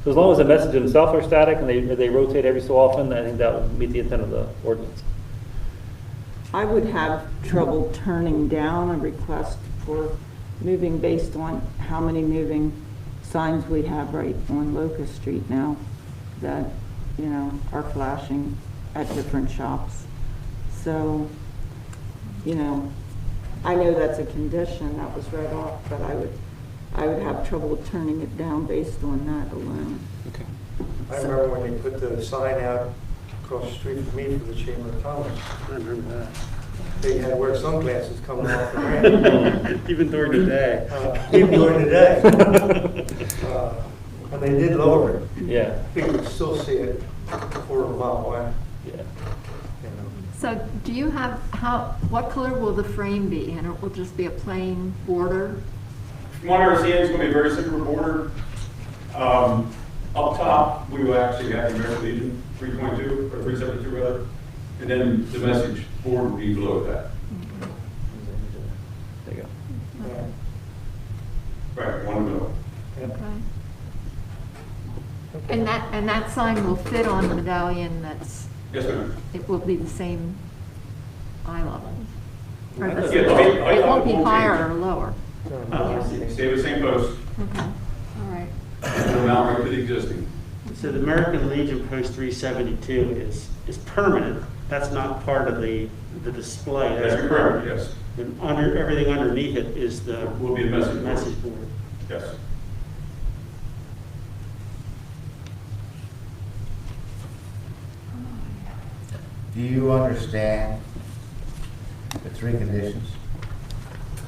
So as long as the messages themselves are static and they rotate every so often, I think that would meet the intent of the ordinance. I would have trouble turning down a request for moving based on how many moving signs we have right on Locust Street now that, you know, are flashing at different shops. So, you know, I know that's a condition that was read off, but I would have trouble turning it down based on that alone. Okay. I remember when they put the sign out across the street from me for the Chamber of Commerce. I remember that. They had to wear sunglasses coming off the ramp. Even during the day. Even during the day. And they did lower it. Yeah. People could still see it a quarter of a mile away. Yeah. You know. So do you have, what color will the frame be? And it will just be a plain border? From what I understand, it's going to be a very simple border. Up top, we will actually have the American Legion 322, or 372 rather, and then the message board will be below that. There you go. Right, one in the middle. Okay. And that sign will fit on the medallion that's, Yes, ma'am. it will be the same eye level? Or Yeah, the- the eye it level won't be won't higher change. or lower? Stay the same post, Okay, all right. and mount right to the existing. So the American Legion Post 372 is permanent. That's not part of the display. That's correct, yes. And everything underneath it is the Will be the message board. message board. Yes. Do you understand the 3 conditions?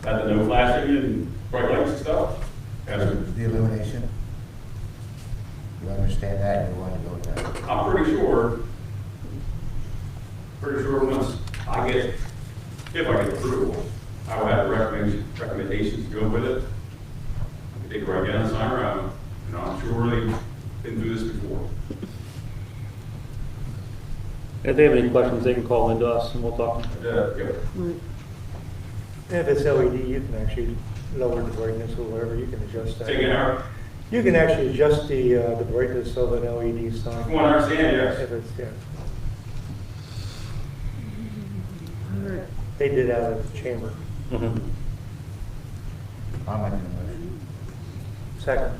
Had the no flashing and bright lights and stuff? Yes, sir. The illumination? You understand that and you want to go with that? I'm pretty sure once I get, if I get approval, I will have recommendations to go with it. I can take it right down and sign around. You know, I'm sure they've been through this before. If they have any questions, they can call into us and we'll talk. Yeah. And if it's LED, you can actually lower the brightness or whatever, you can adjust that. Take it out. You can actually adjust the brightness of an LED sign. From what I understand, yes. If it's, yeah. They did out at the chamber. Mhm. I'm making a motion. Second.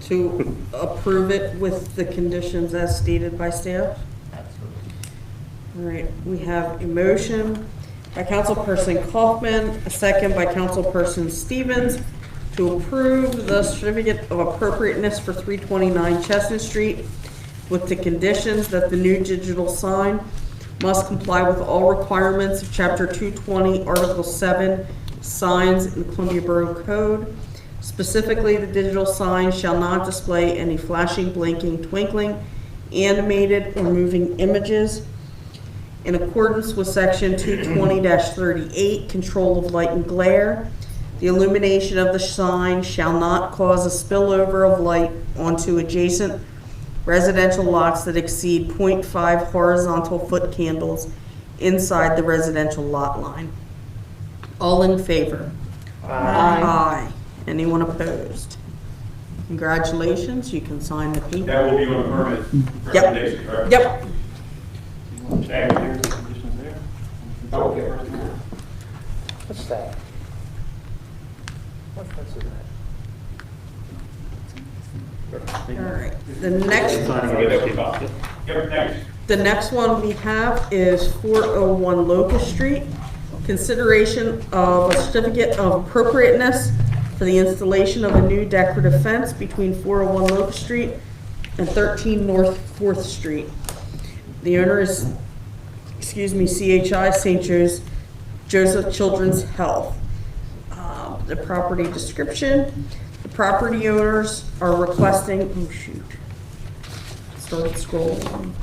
To approve it with the conditions as stated by staff? Absolutely. All right, we have a motion by Councilperson Kaufman, a second by Councilperson Stevens to approve the certificate of appropriateness for 329 Chestnut Street with the conditions that the new digital sign must comply with all requirements of Chapter 220, Article 7, signs in the Columbia Borough Code. Specifically, the digital sign shall not display any flashing, blinking, twinkling, animated, or moving images. In accordance with Section 220-38, control of light and glare, the illumination of the sign shall not cause a spillover of light onto adjacent residential lots that exceed 0.5 horizontal foot candles inside the residential lot line. All in favor? Aye. Anyone opposed? Congratulations, you can sign the paper. That will be on a permit Yep. recommendation, correct? Yep. Thank you. Okay. What's that? What fence is that? All right, the next Yep, thanks. The next one we have is 401 Locust Street. Consideration of a certificate of appropriateness for the installation of a new decorative fence between 401 Locust Street and 13 North 4th Street. The owner is, CHI St. Joseph Children's Health. The property description. The Property owners are requesting, oh shoot, started scrolling.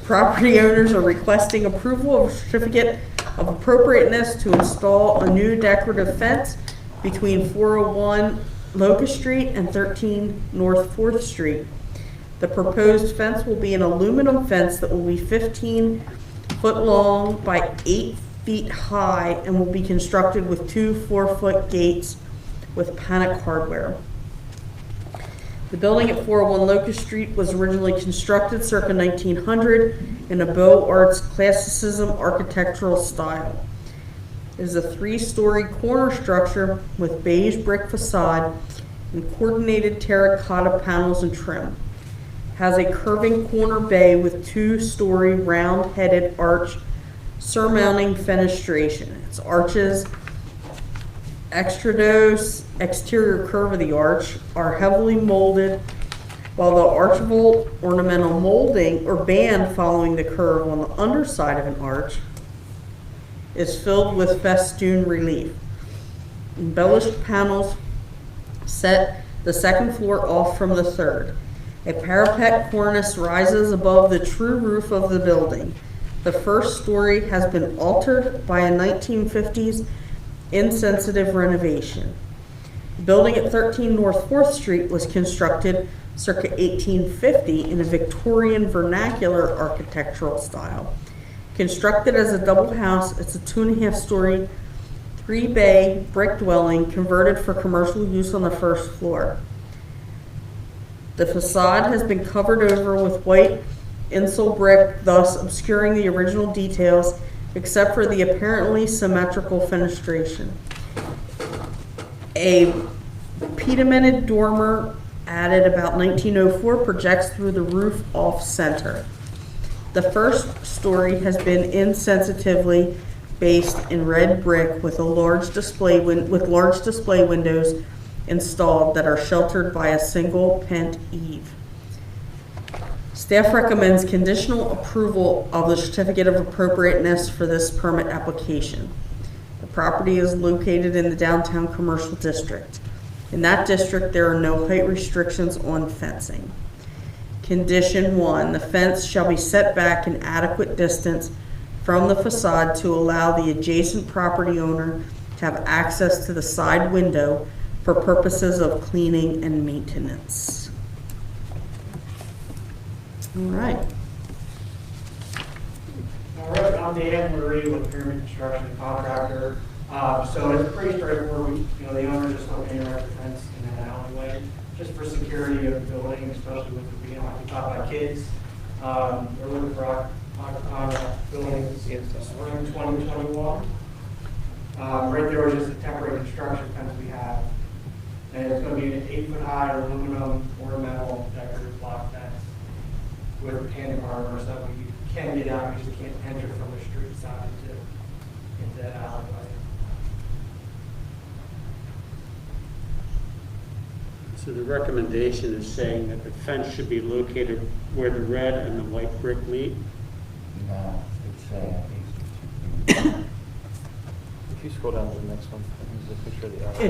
Property owners are requesting approval of a certificate of appropriateness to install a new decorative fence between 401 Locust Street and 13 North 4th Street. The proposed fence will be an aluminum fence that will be 15 foot long by 8 feet high and will be constructed with 2 4-foot gates with panic hardware. The building at 401 Locust Street was originally constructed circa 1900 in a Beaux Arts classicism architectural style. It is a 3-story corner structure with beige brick facade and coordinated terracotta panels and trim. Has a curving corner bay with 2-story round-headed arch surmounting fenestration. Its arches, exterior curve of the arch are heavily molded, while the archival ornamental molding or band following the curve on the underside of an arch is filled with festoon relief. Embellished panels set the second floor off from the third. A parapet cornice rises above the true roof of the building. The first story has been altered by a 1950s insensitive renovation. The building at 13 North 4th Street was constructed circa 1850 in a Victorian vernacular architectural style. Constructed as a double house, it's a 2.5-story, 3-bay brick dwelling converted for commercial use on the first floor. The facade has been covered over with white insole brick, thus obscuring the original details except for the apparently symmetrical fenestration. A pedamented dormer added about 1904 projects through the roof off center. The first story has been insensitively based in red brick with large display windows installed that are sheltered by a single pent eave. Staff recommends conditional approval of the certificate of appropriateness for this permit application. The property is located in the downtown commercial district. In that district, there are no height restrictions on fencing. Condition 1, the fence shall be set back an adequate distance from the facade to allow the adjacent property owner to have access to the side window for purposes of cleaning and maintenance. All right. All right, I'm Dan Murray with Pyramid Construction Contractor. So it's pretty straightforward. The owner just looking to erect the fence in that alleyway, just for security of the building, especially with it being occupied by kids. We're looking for occupying that building in spring 2021. Right there is just a temporary construction fence we have. And it's going to be an 8-foot high aluminum ornamental decorative block fence with panic hardware so that we can get out, we just can't enter from the street side into that alleyway. So the recommendation is saying that the fence should be located where the red and the white brick meet? No, If you scroll down to the next one, there's a picture of the alley.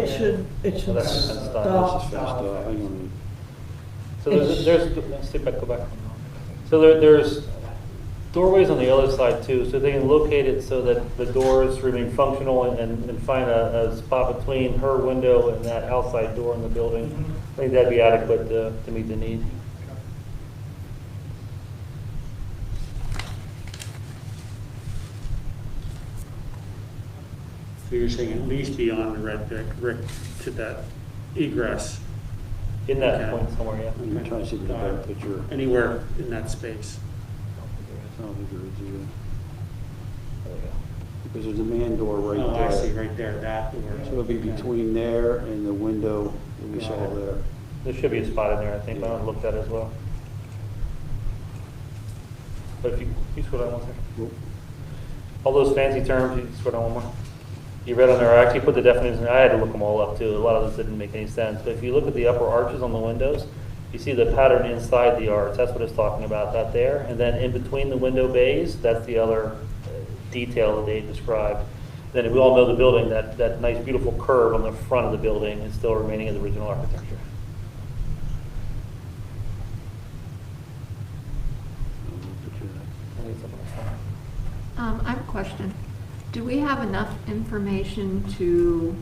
It should that's stop. So there's let's see if I can go back. So there's doorways on the other side too, so they can locate it so that the doors remain functional and find a spot between her window and that outside door in the building. I think that'd be adequate to meet the need. So you're saying at least beyond the red brick to that egress? In that Okay. point somewhere, yeah. I'm trying to see the better picture. Anywhere in that space? I don't think there is either. There we go. Because there's a man door right Oh, there. I see, right there, that door. So it'll be between there and the window that we saw there. There should be a spot in there, I think. I want to look at it as well. But if you scroll down one second. All those fancy terms, you scroll down one more. You read on there, I actually put the definitions, I had to look them all up too. A lot of this didn't make any sense. But if you look at the upper arches on the windows, you see the pattern inside the arch. That's what it's talking about, that there. And then in between the window bays, that's the other detail that they described. Then we all know the building, that nice beautiful curve on the front of the building is still remaining as original architecture. I have a question. Do we have enough information to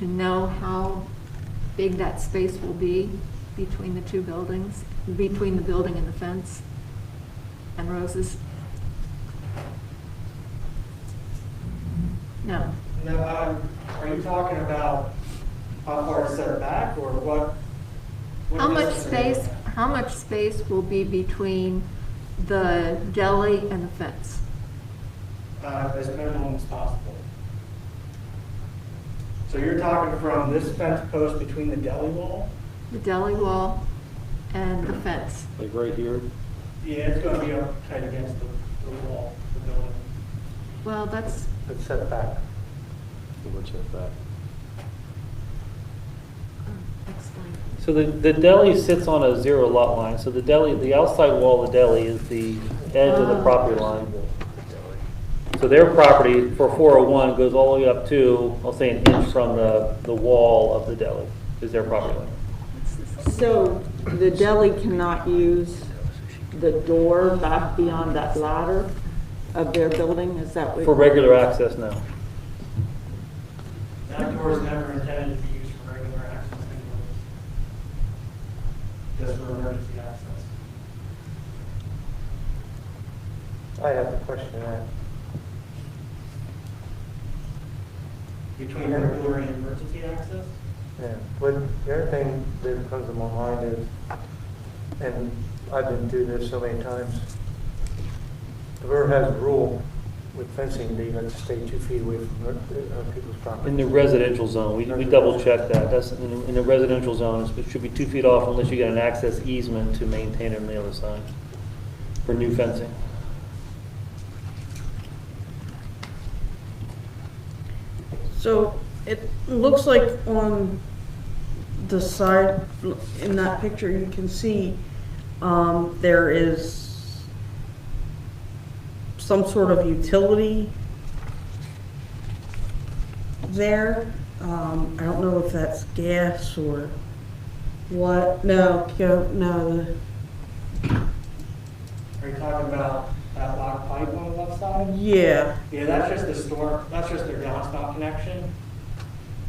know how big that space will be between the two buildings, between the building and the fence and Rose's? No. No, are you talking about how far it's set back or what? How much space will be between the deli and the fence? As minimum as possible. So you're talking from this fence post between the deli wall? The deli wall and the fence. Like right here? Yeah, it's going to be up tight against the wall, the building. Well, that's, It's set back. The word set back. explain. So the deli sits on a 0 lot line, so the outside wall of the deli is the edge of the property line. So their property for 401 goes all the way up to, I'll say an inch from the wall of the deli, is their property line. So the deli cannot use the door back beyond that ladder of their building, is that what? For regular access, no. That door is never intended to be used for regular access anyways. Just for emergency access. I have a question on that. Between their door and emergency access? Yeah, but the other thing that comes to my mind is, and I've been through this so many times, the borough has a rule with fencing that you have to stay 2 feet away from people's property. In the residential zone, we double check that. That's in the residential zone, it should be 2 feet off unless you get an access easement to maintain it on the other side for new fencing. So it looks like on the side, in that picture, you can see there is some sort of utility there. I don't know if that's gas or what. No. Are you talking about that black pipe on the left side? Yeah. Yeah, that's just the storm, that's just their downspout connection.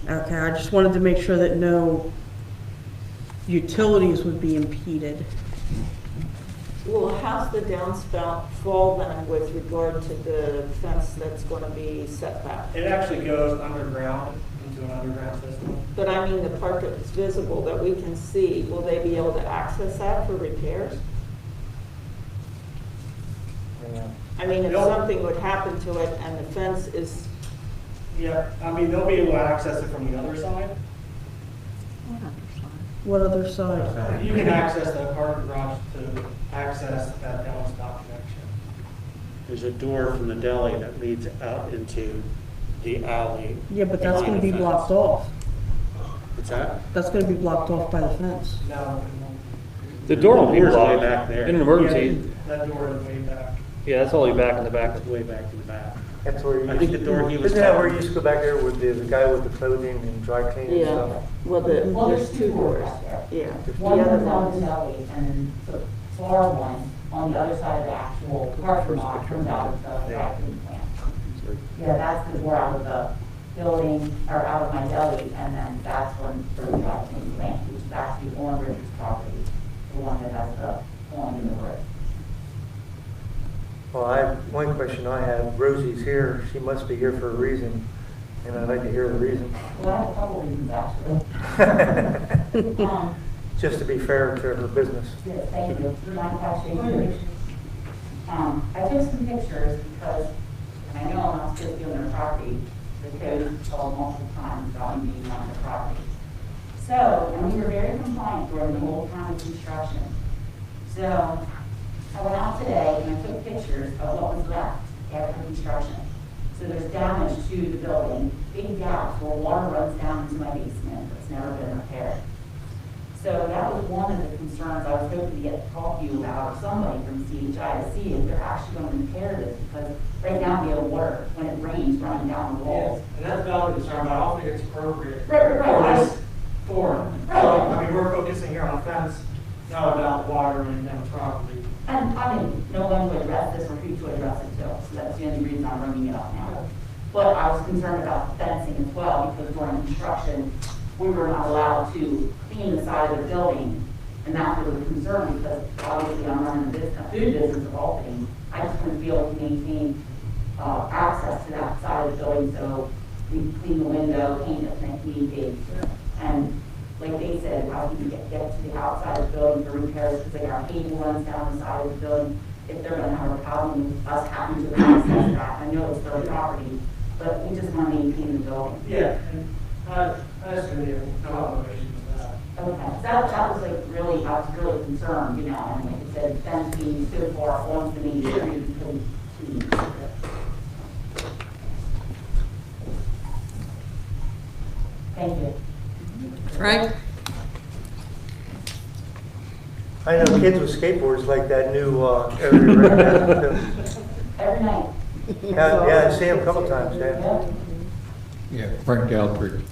Okay, I just wanted to make sure that no utilities would be impeded. Well, how's the downspout fall then with regard to the fence that's going to be set back? It actually goes underground into an underground system. But I mean, the part that's visible that we can see, will they be able to access that for repairs? Yeah. I mean, if something would happen to it and the fence is, Yeah, I mean, they'll be able to access it from the other side. What other side? You can access that parking garage to access that downspout connection. There's a door from the deli that leads out into the alley. Yeah, but that's behind gonna be the fence. blocked off. What's that? That's gonna be blocked off by the fence. No. The door will be door's way blocked back there. in an emergency. Yeah, that door is way back. Yeah, that's all the way back in the back. It's way back in the back. That's where you I think the door he was Isn't that where talking- you used to go back there with the guy with the clothing and dry cleaning and yeah, stuff? well, there's two doors, yeah. The One other was on the one, deli, and then the far one on the other side of the actual parking lot comes out of the dry cleaning plant. Yeah, that's the door out of the building, or out of my deli, and then that's one for the dry cleaning plant, which is actually on Richard's property, the one that has the on in the roof. Well, one question I have, Rosie's here, she must be here for a reason, and I'd like to hear the reason. Well, I have a couple reasons, actually. Just to be fair to her business. Yes, thank you. Do you mind if I show you? I took some pictures because, and I know I'm not supposed to be on their property, the code is told multiple times about me being on the property. So, and we were very compliant during the whole time of construction. So, I went out today and I took pictures of what was left after construction. So there's damage to the building, big gaps where water runs down into my basement that's never been repaired. So that was one of the concerns I was hoping to get to talk to you about, or somebody from CHI, to see if they're actually going to repair this, because right now we have water when it rains running down the walls. And that's a valid concern, but I don't think it's appropriate Right. for this forum. Right. I mean, we're focusing here on fence, not about water and down property. And I mean, no one to address this or who to address it to, so that's the only reason I'm bringing it up now. But I was concerned about fencing as well, because during construction, we were not allowed to clean the side of the building. And that was a concern, because obviously I'm running a business, a food business of all things. I just want to be able to maintain access to that side of the building, so we clean the window, paint it, and communicate. And like they said, how can you get to the outside of the building for repairs, because they got cable runs down the side of the building. If they're gonna have a problem with us having to access that, I know it's their property, but we just want to maintain the building. Yeah, and I assume you have no obligation with that. Okay, that was like really, I was really concerned, you know, and like I said, fence being so far on the main street, because thank you. Frank? I know kids with skateboards like that new area right now. Every night. Yeah, I see them a couple times, yeah. Yeah, Frank Alfred.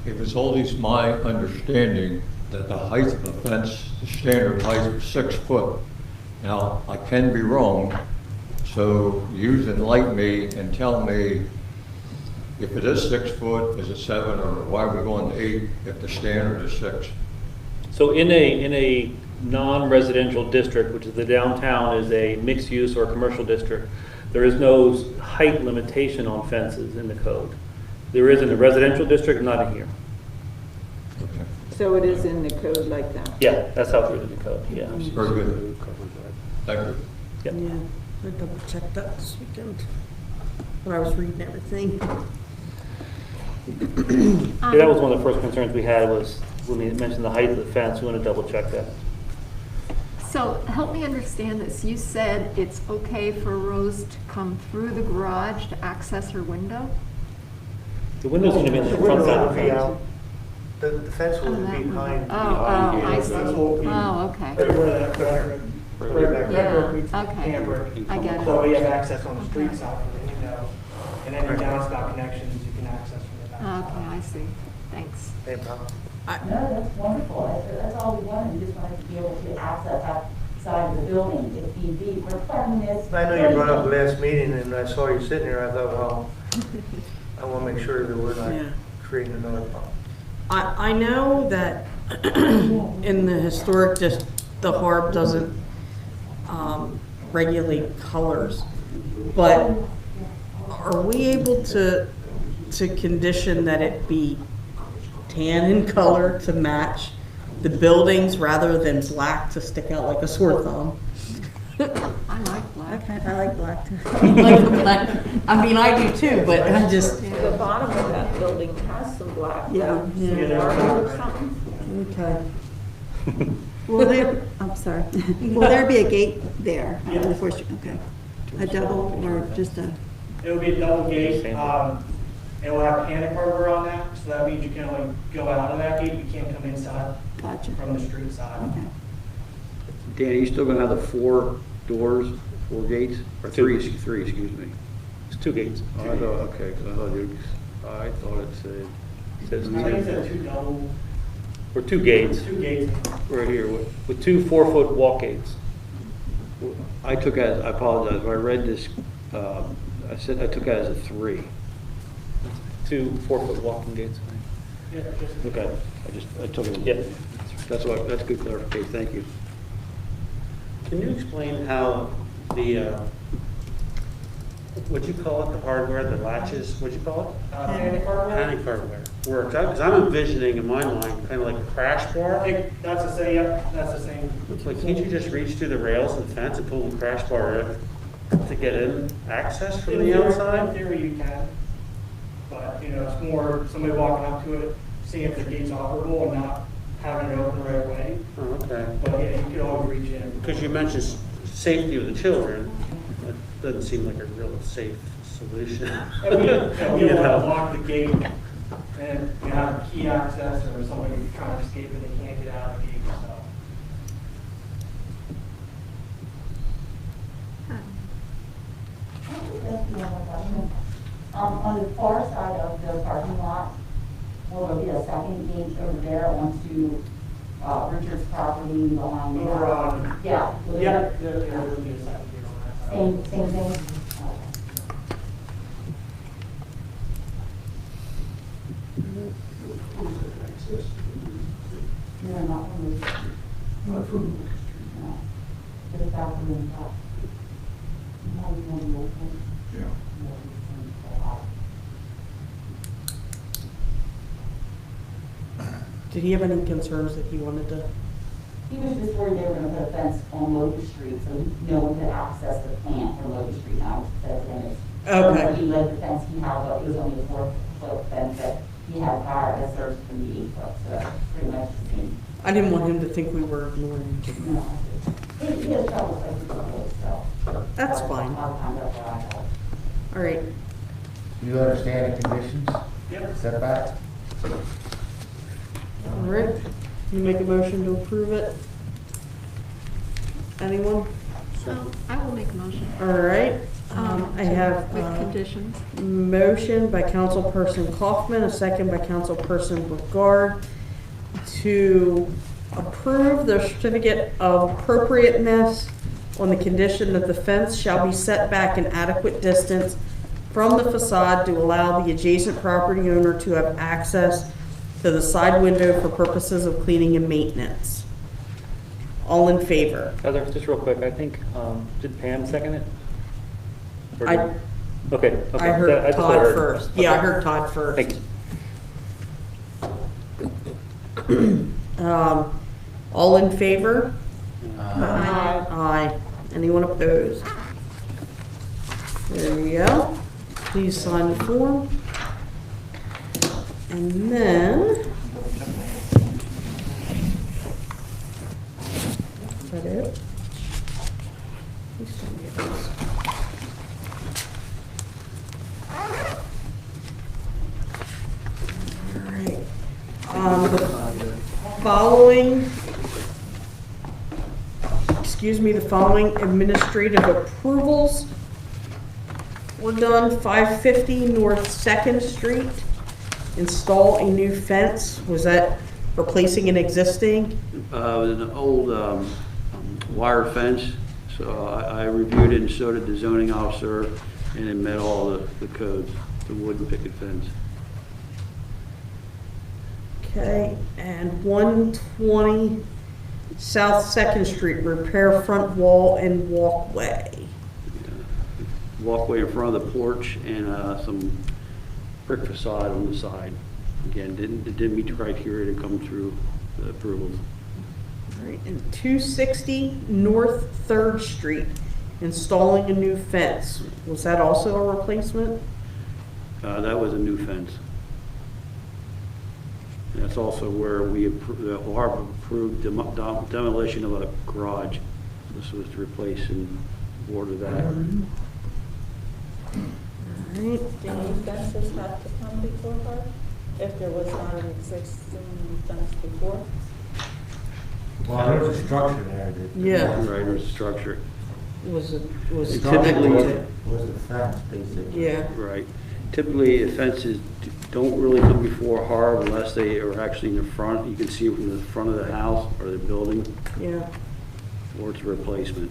It was always my understanding that the height of the fence, the standard height was 6 foot. Now, I can be wrong, so you enlighten me and tell me if it is 6 foot, is it 7, or why are we going to 8 if the standard is 6? So in a non-residential district, which is the downtown is a mixed use or commercial district, there is no height limitation on fences in the code. There is in the residential district, not in here. Okay. So it is in the code like that? Yeah, that's how it's written in the code, yeah. Very good. Thank you. Yep. Yeah, I double checked that this weekend when I was reading everything. Yeah, that was one of the first concerns we had was when we mentioned the height of the fence, we want to double check that. So help me understand this. You said it's okay for Rose to come through the garage to access her window? The window's going to be in the The front window side will of the be fence. out. The fence will Oh, that be one. behind. Oh, I see. That's what we- Oh, okay. Right where that brick, right back Yeah, there, meets the okay. tan brick. I get it. So we have access on the street side from the window, and any downspout connections you can access from the back. Okay, I see. Thanks. No problem. No, that's wonderful. That's all we wanted. We just wanted to be able to access that side of the building if need be. We're planning this. I know you brought up the last meeting, and I saw you sitting there, I thought, well, I want to make sure that we're Yeah. not creating another problem. I know that in the historic the Harb doesn't regulate colors, but are we able to condition that it be tan in color to match the buildings rather than black to stick out like a sore thumb? I like black. I like black too. I mean, I do too, but I just, The bottom of that building has some black. Yeah, yeah. Marble or something. okay. Will there, I'm sorry, will there be a gate there on the Fourth Street? Okay. A double or just a, It'll be a double gate, and we'll have a panic harbor on that, so that means you can only go out of that gate, you can't come inside gotcha. from the street side. Okay. Danny, you still gonna have the 4 doors, 4 gates, or Two. three, excuse me? It's 2 gates. Oh, I thought, okay, 'cause I thought it said, Says I think it's two. a two double, Or 2 gates, 2 gates. right here, with 2 4-foot walk gates. I took as, I apologize, when I read this, I took it as a 3. 2 4-foot walking gates. Yeah, just- Okay, I took it. Yep. That's good clarification, thank you. Can you explain how the, what'd you call it, the hardware, the latches, what'd you call it? Panic harbor? Panic hardware works? Because I'm envisioning in my mind kind of like a crash bar. That's the same, yep, that's the same. Like, can't you just reach through the rails and fence and pull the crash bar in to get in access from the In outside? theory, you can, but, you know, it's more somebody walking up to it, seeing if the gate's operable and not having it open the right way. Oh, okay. But yeah, you could always reach in. Because you mentioned safety of the children. That doesn't seem like a real safe solution. And we don't want to lock the gate and you have key access or somebody trying to escape and they can't get out of the gate, so. On the far side of the parking lot, will there be a second gate over there onto Richard's property behind the? Over on. Yeah. Yeah, there will be a second gate on that side. Same thing? No, not from the. No. To the back of the top. Now we want to open. Yeah. Did he have any concerns that he wanted to? He was just worried they were gonna put a fence on Locust Street, so no one could access the plant from Locust Street now, says in it. Okay. He let the fence he had, but it was only a 4-foot fence that he had prior that serves for the 8-foot, so that's pretty much the same. I didn't want him to think we were ignoring him. No. He has trouble with it, so. That's fine. A lot of times that's what I thought. All right. You understand the conditions? Yep. Setback? All right. You make a motion to approve it? Anyone? I will make a motion. All right. I have With conditions. motion by Councilperson Kaufman, a second by Councilperson Brigard to approve the certificate of appropriateness on the condition that the fence shall be set back an adequate distance from the facade to allow the adjacent property owner to have access to the side window for purposes of cleaning and maintenance. All in favor? Heather, just real quick, I think, did Pam second it? Or I- did- Okay. I That's heard what Todd heard. first. Yeah, I Okay. heard Todd first. Thank you. All in favor? Aye. Aye. Anyone opposed? There we go. Please sign the form. And then, is that it? Please send me this. All right. The following, the following administrative approvals were done. 550 North 2nd Street, install a new fence. Was that replacing an existing? It was an old wire fence, so I reviewed it and so did the zoning officer, and it met all the codes, the wooden picket fence. Okay, and 120 South 2nd Street, repair front wall and walkway. Walkway in front of the porch and some brick facade on the side. Again, it didn't meet the criteria to come through the approvals. All right, and 260 North 3rd Street, installing a new fence. Was that also a replacement? That was a new fence. And that's also where Harb approved demolition of a garage. This was to replace and border that. All right. Do new fences have to come before her if there was not an existing fence before? Well, there's a structure there that. Yeah. Right, there's a structure. Was it, Typically- Was the fence, basically. Yeah. Right. Typically, fences don't really come before Harb unless they are actually in the front. You can see it from the front of the house or the building, Yeah. or it's a replacement.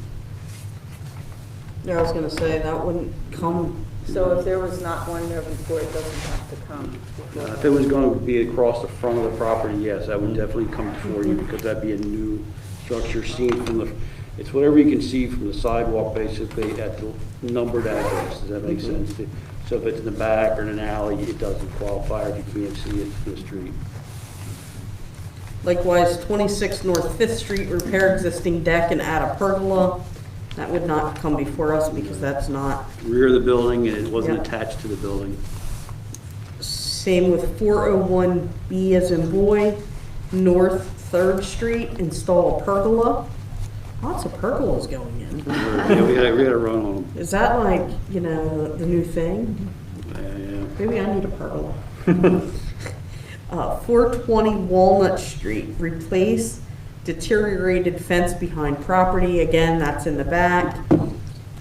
Yeah, I was gonna say, that wouldn't come. So if there was not one there before, it doesn't have to come before? If it was going to be across the front of the property, yes, that would definitely come before you, because that'd be a new structure seen from the, it's whatever you can see from the sidewalk, basically, at the numbered address. Does that make sense? So if it's in the back or in an alley, it doesn't qualify if you can't see it from the street. Likewise, 26 North 5th Street, repair existing deck and add a pergola. That would not come before us because that's not. Rear of the building, and it wasn't Yeah. attached to the building. Same with 401B as in boy, North 3rd Street, install a pergola. Lots of pergolas going in. Yeah, we had a run on them. Is that like, the new thing? Yeah. Maybe I need a pergola. 420 Walnut Street, replace deteriorated fence behind property. Again, that's in the back.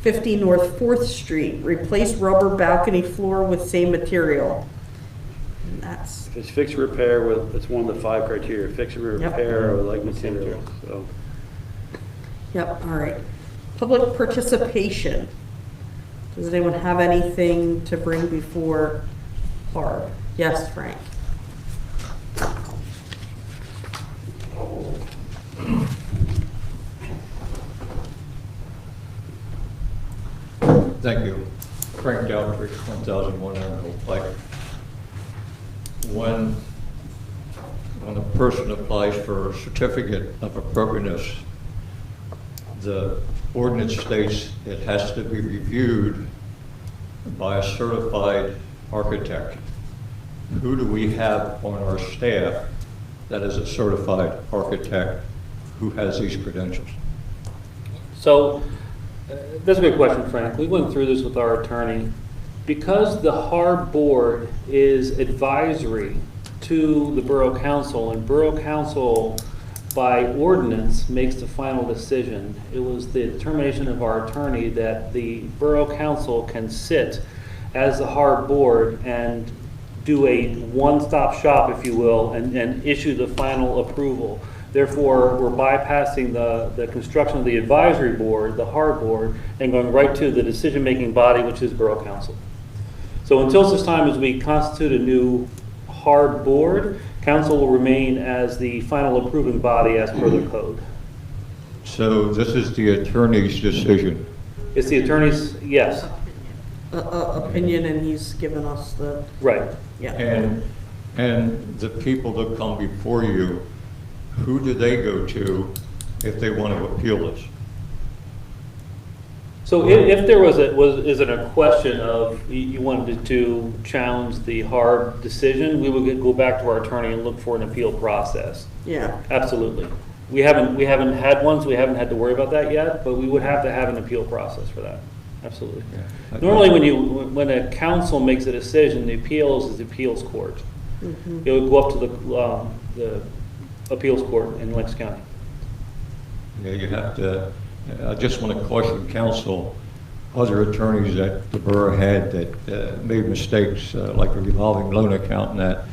50 North 4th Street, replace rubber balcony floor with same material. And that's, If it's fix and repair with, it's one of the 5 criteria, fix and repair or like material, so. yep, all right. Public participation. Does anyone have anything to bring before Harb? Yes, Frank. Thank you. Frank Daltrich, 1001 Emerald Pike. When a person applies for a certificate of appropriateness, the ordinance states it has to be reviewed by a certified architect. Who do we have on our staff that is a certified architect who has these credentials? So, that's a good question, Frank. We went through this with our attorney. Because the Harb board is advisory to the Borough Council, and Borough Council by ordinance makes the final decision, it was the determination of our attorney that the Borough Council can sit as the Harb board and do a one-stop shop, if you will, and issue the final approval. Therefore, we're bypassing the construction of the advisory board, the Harb board, and going right to the decision-making body, which is Borough Council. So until such time as we constitute a new Harb board, council will remain as the final approving body as per the code. So this is the attorney's decision. It's the attorney's, yes. Opinion, and he's given us the, Right. yeah. And the people that come before you, who do they go to if they want to appeal this? So if there isn't a question of you wanted to challenge the Harb decision, we would go back to our attorney and look for an appeal process. Yeah. Absolutely. We haven't had one, so we haven't had to worry about that yet, but we would have to have an appeal process for that. Absolutely. Yeah. Normally, when a council makes a decision, the appeals is the appeals court. Mhm. It would go up to the appeals court in Lenox County. Yeah, you have to, I just want to caution council, other attorneys that the borough had that made mistakes, like the revolving loan account and that,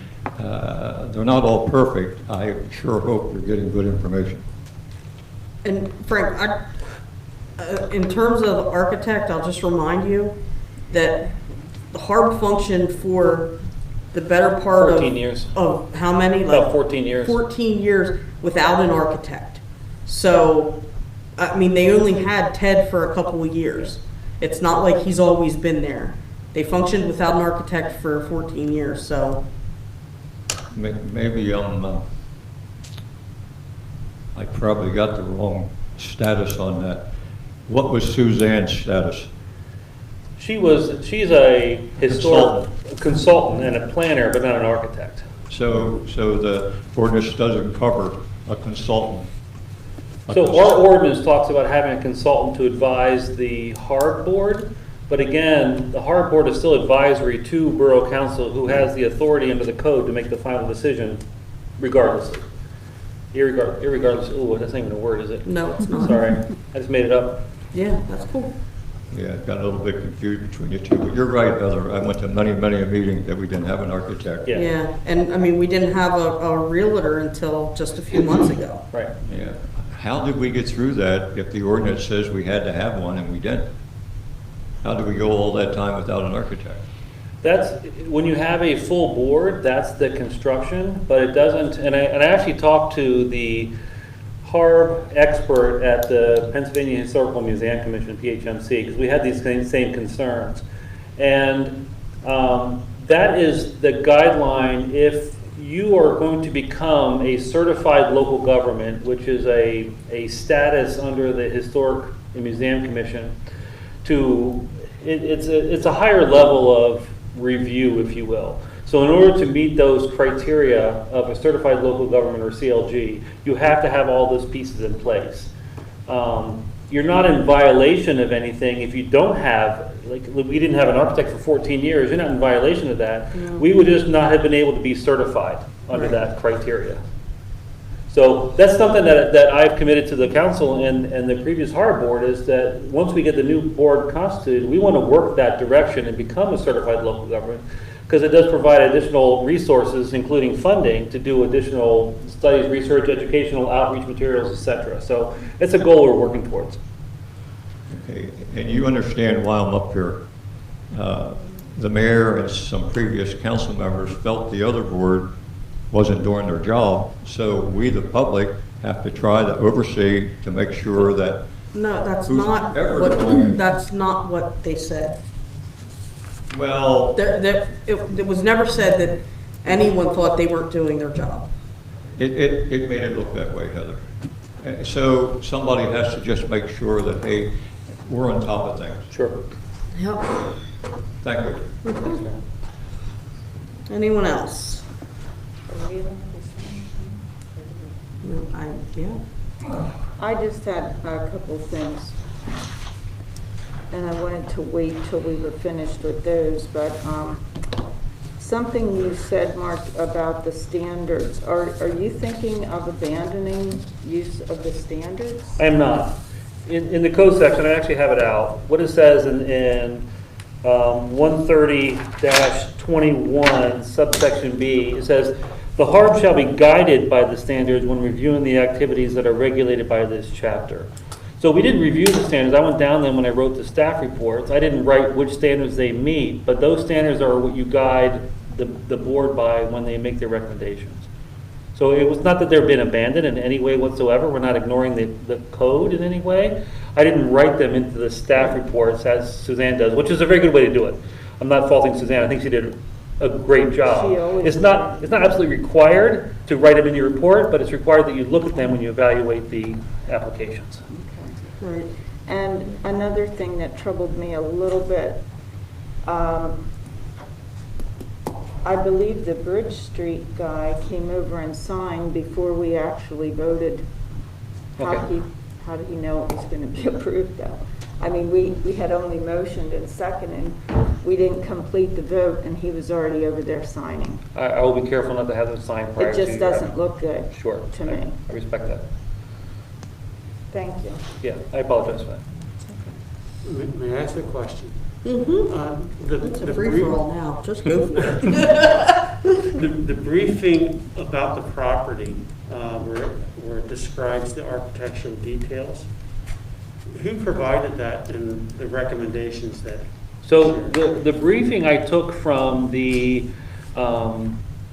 they're not all perfect. I sure hope they're getting good information. And Frank, in terms of architect, I'll just remind you that the Harb functioned for the better part 14 years. Of how many? About 14 years. 14 years without an architect. So, I mean, they only had Ted for a couple of years. It's not like he's always been there. They functioned without an architect for 14 years, so. Maybe I probably got the wrong status on that. What was Suzanne's status? She's a historical consultant and a planner, but not an architect. So the ordinance doesn't cover a consultant. So our ordinance talks about having a consultant to advise the Harb board, but again, the Harb board is still advisory to Borough Council, who has the authority under the code to make the final decision regardless. Irregardless, ooh, that's not even a word, is it? No, it's not. Sorry, I just made it up. Yeah, that's cool. Yeah, it got a little bit confused between the two, but you're right, Heather. I went to many a meeting that we didn't have an architect. Yeah. Yeah, and I mean, we didn't have a realtor until just a few months ago. Right. Yeah. How did we get through that if the ordinance says we had to have one and we didn't? How did we go all that time without an architect? That's, when you have a full board, that's the construction, but it doesn't, and I actually talked to the Harb expert at the Pennsylvania Historical Museum Commission, PHMC, because we had these same concerns. And that is the guideline if you are going to become a certified local government, which is a status under the Historic and Museum Commission. It's a higher level of review, if you will. So in order to meet those criteria of a certified local government or CLG, you have to have all those pieces in place. you're not in violation of anything if you don't have, like, we didn't have an architect for 14 years, you're not in violation of that. No. We would just not have been able to be certified under Right. that criteria. So that's something that I've committed to the council and the previous Harb board, is that once we get the new board constituted, we want to work that direction and become a certified local government, because it does provide additional resources, including funding, to do additional studies, research, educational outreach materials, etc. So it's a goal we're working towards. Okay, and you understand why I'm up here. The mayor and some previous council members felt the other board wasn't doing their job, so we, the public, have to try to oversee to make sure that No, that's Who's not ever what, doing- that's not what they said. well, It was never said that anyone thought they weren't doing their job. it made it look that way, Heather. So somebody has to just make sure that, hey, we're on top of things. Sure. Yep. Thank you. Anyone else? No, yeah. I just had a couple things, and I wanted to wait till we were finished with those, but something you said, Mark, about the standards. Are you thinking of abandoning use of the standards? I am not. In the code section, I actually have it out. What it says in 130-21 subsection B, it says, "The Harb shall be guided by the standards when reviewing the activities that are regulated by this chapter." So we did review the standards. I went down them when I wrote the staff reports. I didn't write which standards they meet, but those standards are what you guide the board by when they make their recommendations. So it was not that they've been abandoned in any way whatsoever. We're not ignoring the code in any way. I didn't write them into the staff reports as Suzanne does, which is a very good way to do it. I'm not faulting Suzanne. I think she did a great job. She always It's not absolutely required to write them in your report, but it's required that you look at them when you evaluate the applications. Right. And another thing that troubled me a little bit, I believe the Bridge Street guy came over and signed before we actually voted. Okay. How did he know it was going to be approved, though? I mean, we had only motioned and seconded. We didn't complete the vote, and he was already over there signing. I will be careful not to have them sign prior It to. just doesn't look good Sure. to me. I respect that. Thank you. Yeah, I apologize for that. May I ask a question? Mm-hmm. It's a free-for-all now, just go for it. The briefing about the property, where it describes the architectural details, who provided that in the recommendations that? So the briefing I took from the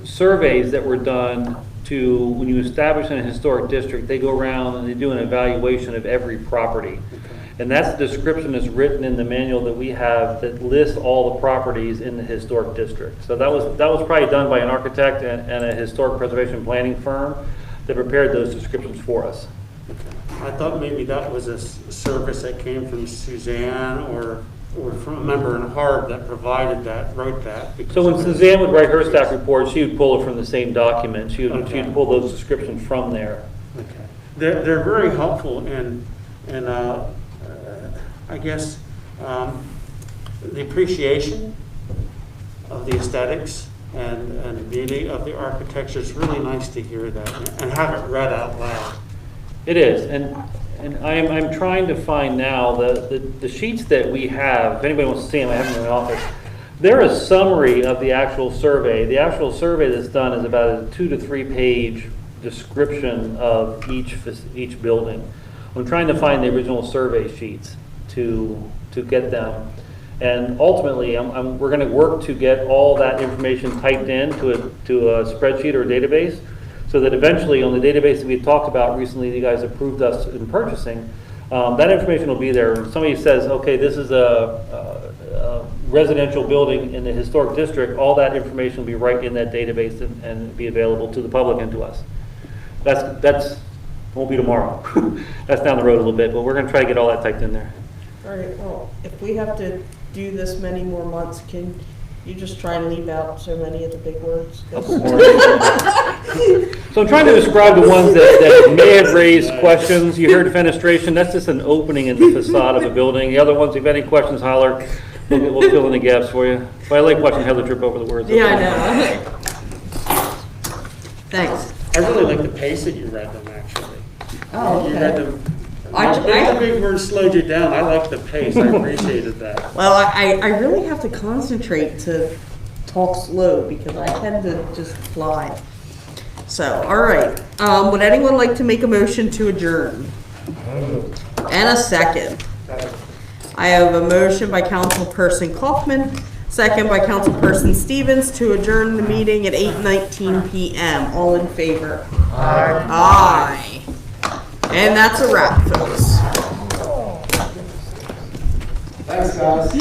surveys that were done to, when you establish in a historic district, they go around and they do an evaluation of every property. And that's the description that's written in the manual that we have that lists all the properties in the historic district. So that was probably done by an architect and a historic preservation planning firm that prepared those descriptions for us. I thought maybe that was a service that came from Suzanne or from a member in Harb that provided that, wrote that. So when Suzanne would write her staff report, she would pull it from the same document. She'd pull those descriptions from there. Okay. They're very helpful and I guess the appreciation of the aesthetics and beauty of the architecture, is really nice to hear that and have it read out loud. It is, and I'm trying to find now the sheets that we have. If anybody wants to see them, I have them in my office. They're a summary of the actual survey. The actual survey that's done is about a 2 to 3 page description of each building. I'm trying to find the original survey sheets to get them. And ultimately, we're going to work to get all that information typed in to a spreadsheet or a database, so that eventually on the database that we talked about recently, you guys approved us in purchasing, that information will be there. When somebody says, okay, this is a residential building in the historic district, all that information will be right in that database and be available to the public and to us. That's won't be tomorrow. That's down the road a little bit, but we're going to try to get all that typed in there. All right, well, if we have to do this many more months, can you just try and leave out so many of the big words? 'Cause So I'm trying to describe the ones that may have raised questions. You heard fenestration, that's just an opening in the facade of a building. The other ones, if you have any questions, holler. We'll fill in the gaps for you. But I like watching Heather trip over the words. Yeah, I know. Thanks. I really like the pace that you read them, actually. Oh, You okay. read them. I- The big word slowed you down. I like the pace. I appreciated that. Well, I really have to concentrate to talk slow because I tend to just fly. So, all right. Would anyone like to make a motion to adjourn? And a second. I have a motion by Councilperson Kaufman, second by Councilperson Stevens to adjourn the meeting at 8:19 p.m. All in favor? Aye. Aye. And that's a wrap, folks. Thanks, guys.